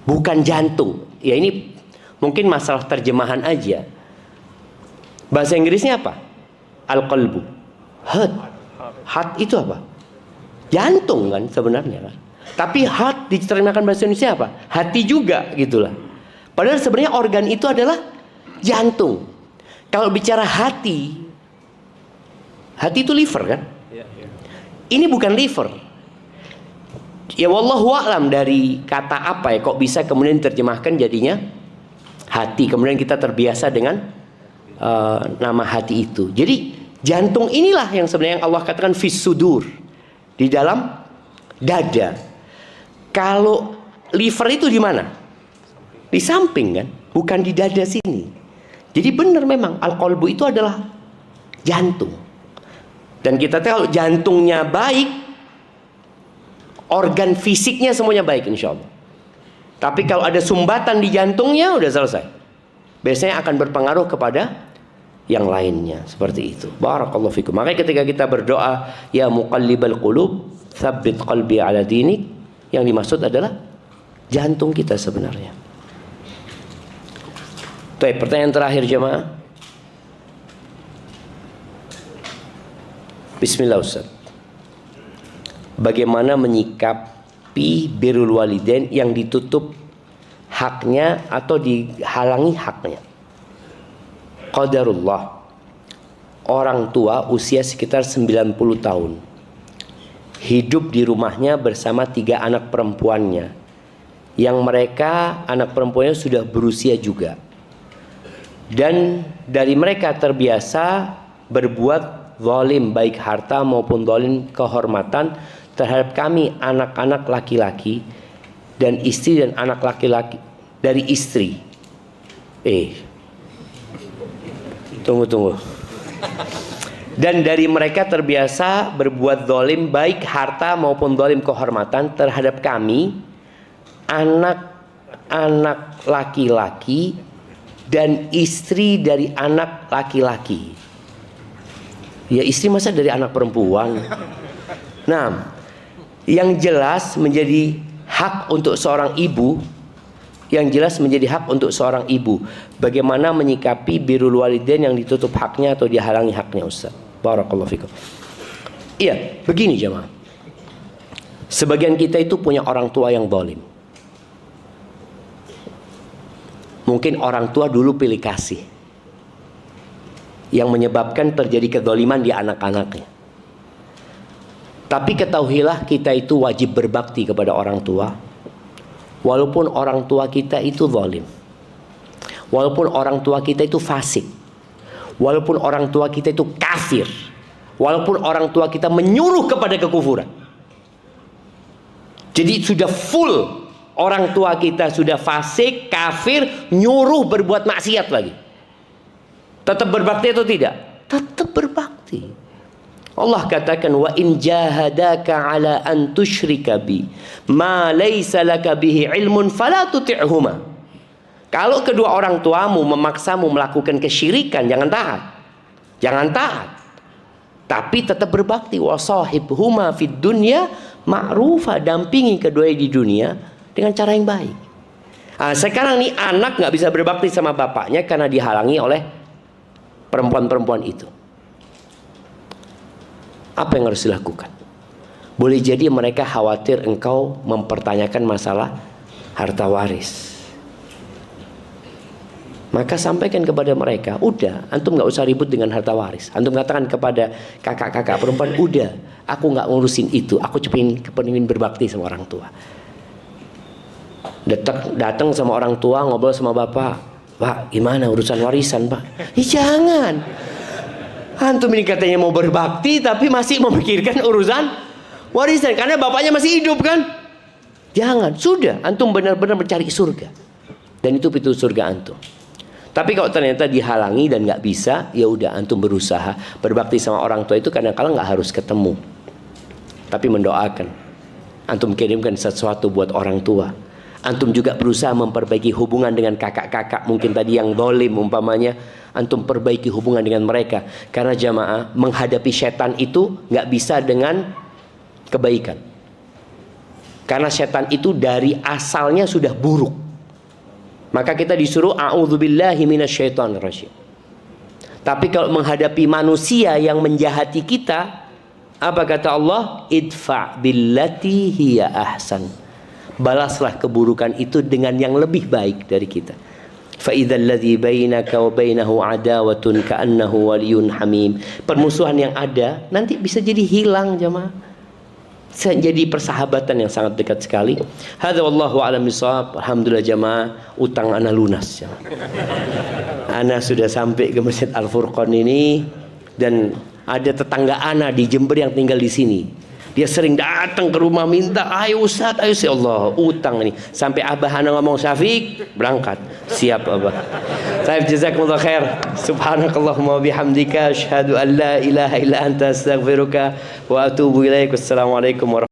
bukan jantung. Ya ini mungkin masalah terjemahan aja. Bahasa Inggrisnya apa? Al-qalbu. Heart. Heart itu apa? Jantung kan sebenarnya kan. Tapi heart diterjemahkan bahasa Indonesia apa? Hati juga gitulah. Padahal sebenarnya organ itu adalah jantung. Kalau bicara hati, hati itu liver kan? Ini bukan liver. Ya wallahu a'lam dari kata apa ya kok bisa kemudian diterjemahkan jadinya hati. Kemudian kita terbiasa dengan nama hati itu. Jadi jantung inilah yang sebenarnya yang Allah katakan fis sudur, di dalam dada. Kalau liver itu di mana? Di samping kan, bukan di dada sini. Jadi benar memang al-qalbu itu adalah jantung. Dan kita tahu jantungnya baik, organ fisiknya semuanya baik insya Allah. Tapi kalau ada sumbatan di jantungnya udah selesai. Biasanya akan berpengaruh kepada yang lainnya, seperti itu. Barakallahu fikum. Makanya ketika kita berdoa, ya muqallibal qulub, tsabbit qalbi ala dinik, yang dimaksud adalah jantung kita sebenarnya. Baik, pertanyaan terakhir jemaah. Bismillah Ustaz. Bagaimana menyikapi birrul walidain yang ditutup haknya atau dihalangi haknya? Qadarullah, orang tua usia sekitar 90 tahun hidup di rumahnya bersama 3 anak perempuannya, yang mereka anak perempuannya sudah berusia juga, dan dari mereka terbiasa berbuat zalim baik harta maupun zalim kehormatan terhadap kami anak-anak laki-laki dan istri dan anak laki-laki dari istri. Tunggu. Dan dari mereka terbiasa berbuat zalim baik harta maupun zalim kehormatan terhadap kami anak-anak laki-laki dan istri dari anak laki-laki. Ya istri masa dari anak perempuan? Nah, yang jelas menjadi hak untuk seorang ibu, bagaimana menyikapi birrul walidain yang ditutup haknya atau dihalangi haknya Ustaz. Barakallahu fikum. Iya, begini jemaah. Sebagian kita itu punya orang tua yang zalim. Mungkin orang tua dulu pilih kasih, yang menyebabkan terjadi kezaliman di anak-anaknya. Tapi ketahuilah kita itu wajib berbakti kepada orang tua, walaupun orang tua kita itu zalim, walaupun orang tua kita itu fasik, walaupun orang tua kita itu kafir, walaupun orang tua kita menyuruh kepada kekufuran. Jadi sudah full, orang tua kita sudah fasik, kafir, nyuruh berbuat maksiat lagi. Tetap berbakti atau tidak? Tetap berbakti. Allah katakan, wa in jahadaka ala an tusyrika bi ma laysa laka bihi ilmun fala tuti'huma. Kalau kedua orang tuamu memaksamu melakukan kesyirikan, jangan taat. Jangan taat. Tapi tetap berbakti. Wasahibhuma fid dunya ma'rufa, dampingi keduanya di dunia dengan cara yang baik. Nah, sekarang nih anak nggak bisa berbakti sama bapaknya karena dihalangi oleh perempuan-perempuan itu. Apa yang harus dilakukan? Boleh jadi mereka khawatir engkau mempertanyakan masalah harta waris. Maka sampaikan kepada mereka, udah, antum nggak usah ribut dengan harta waris. Antum katakan kepada kakak-kakak perempuan, udah, aku nggak ngurusin itu. Aku pengen berbakti sama orang tua. Datang sama orang tua, ngobrol sama bapak. Pak, gimana urusan warisan, Pak? Jangan. Antum ini katanya mau berbakti, tapi masih memikirkan urusan warisan. Karena bapaknya masih hidup kan? Jangan. Sudah, antum benar-benar mencari surga. Dan itu pintu surga antum. Tapi kalau ternyata dihalangi dan nggak bisa, ya udah antum berusaha berbakti sama orang tua itu kadang-kadang nggak harus ketemu, tapi mendoakan. Antum kirimkan sesuatu buat orang tua. Antum juga berusaha memperbaiki hubungan dengan kakak-kakak mungkin tadi yang zalim umpamanya. Antum perbaiki hubungan dengan mereka. Karena jamaah menghadapi setan itu nggak bisa dengan kebaikan. Karena setan itu dari asalnya sudah buruk. Maka kita disuruh a'udzubillahi minasyaitonirrajim. Tapi kalau menghadapi manusia yang menjahati kita, apa kata Allah? Idfa billati hiya ahsan. Balaslah keburukan itu dengan yang lebih baik dari kita. Fa idzal ladzi bainaka wa bainahu adawatun ka'annahu waliyyun hamim. Permusuhan yang ada nanti bisa jadi hilang jemaah. Jadi persahabatan yang sangat dekat sekali. Hadza wallahu a'lam bishawab. Alhamdulillah jamaah, utang ana lunas. Ana sudah sampai ke Masjid Al-Furqan ini dan ada tetangga ana di Jember yang tinggal di sini. Dia sering datang ke rumah minta, ayo Ustaz, ayo ya Allah, utang ini. Sampai Abah ana ngomong, Syafiq, berangkat. Siap Abah. Taib jazakumullah khair. Subhanakallahumma bihamdika asyhadu an la ilaha illa anta astaghfiruka wa atubu ilaik. Wassalamualaikum warahmatullahi wabarakatuh.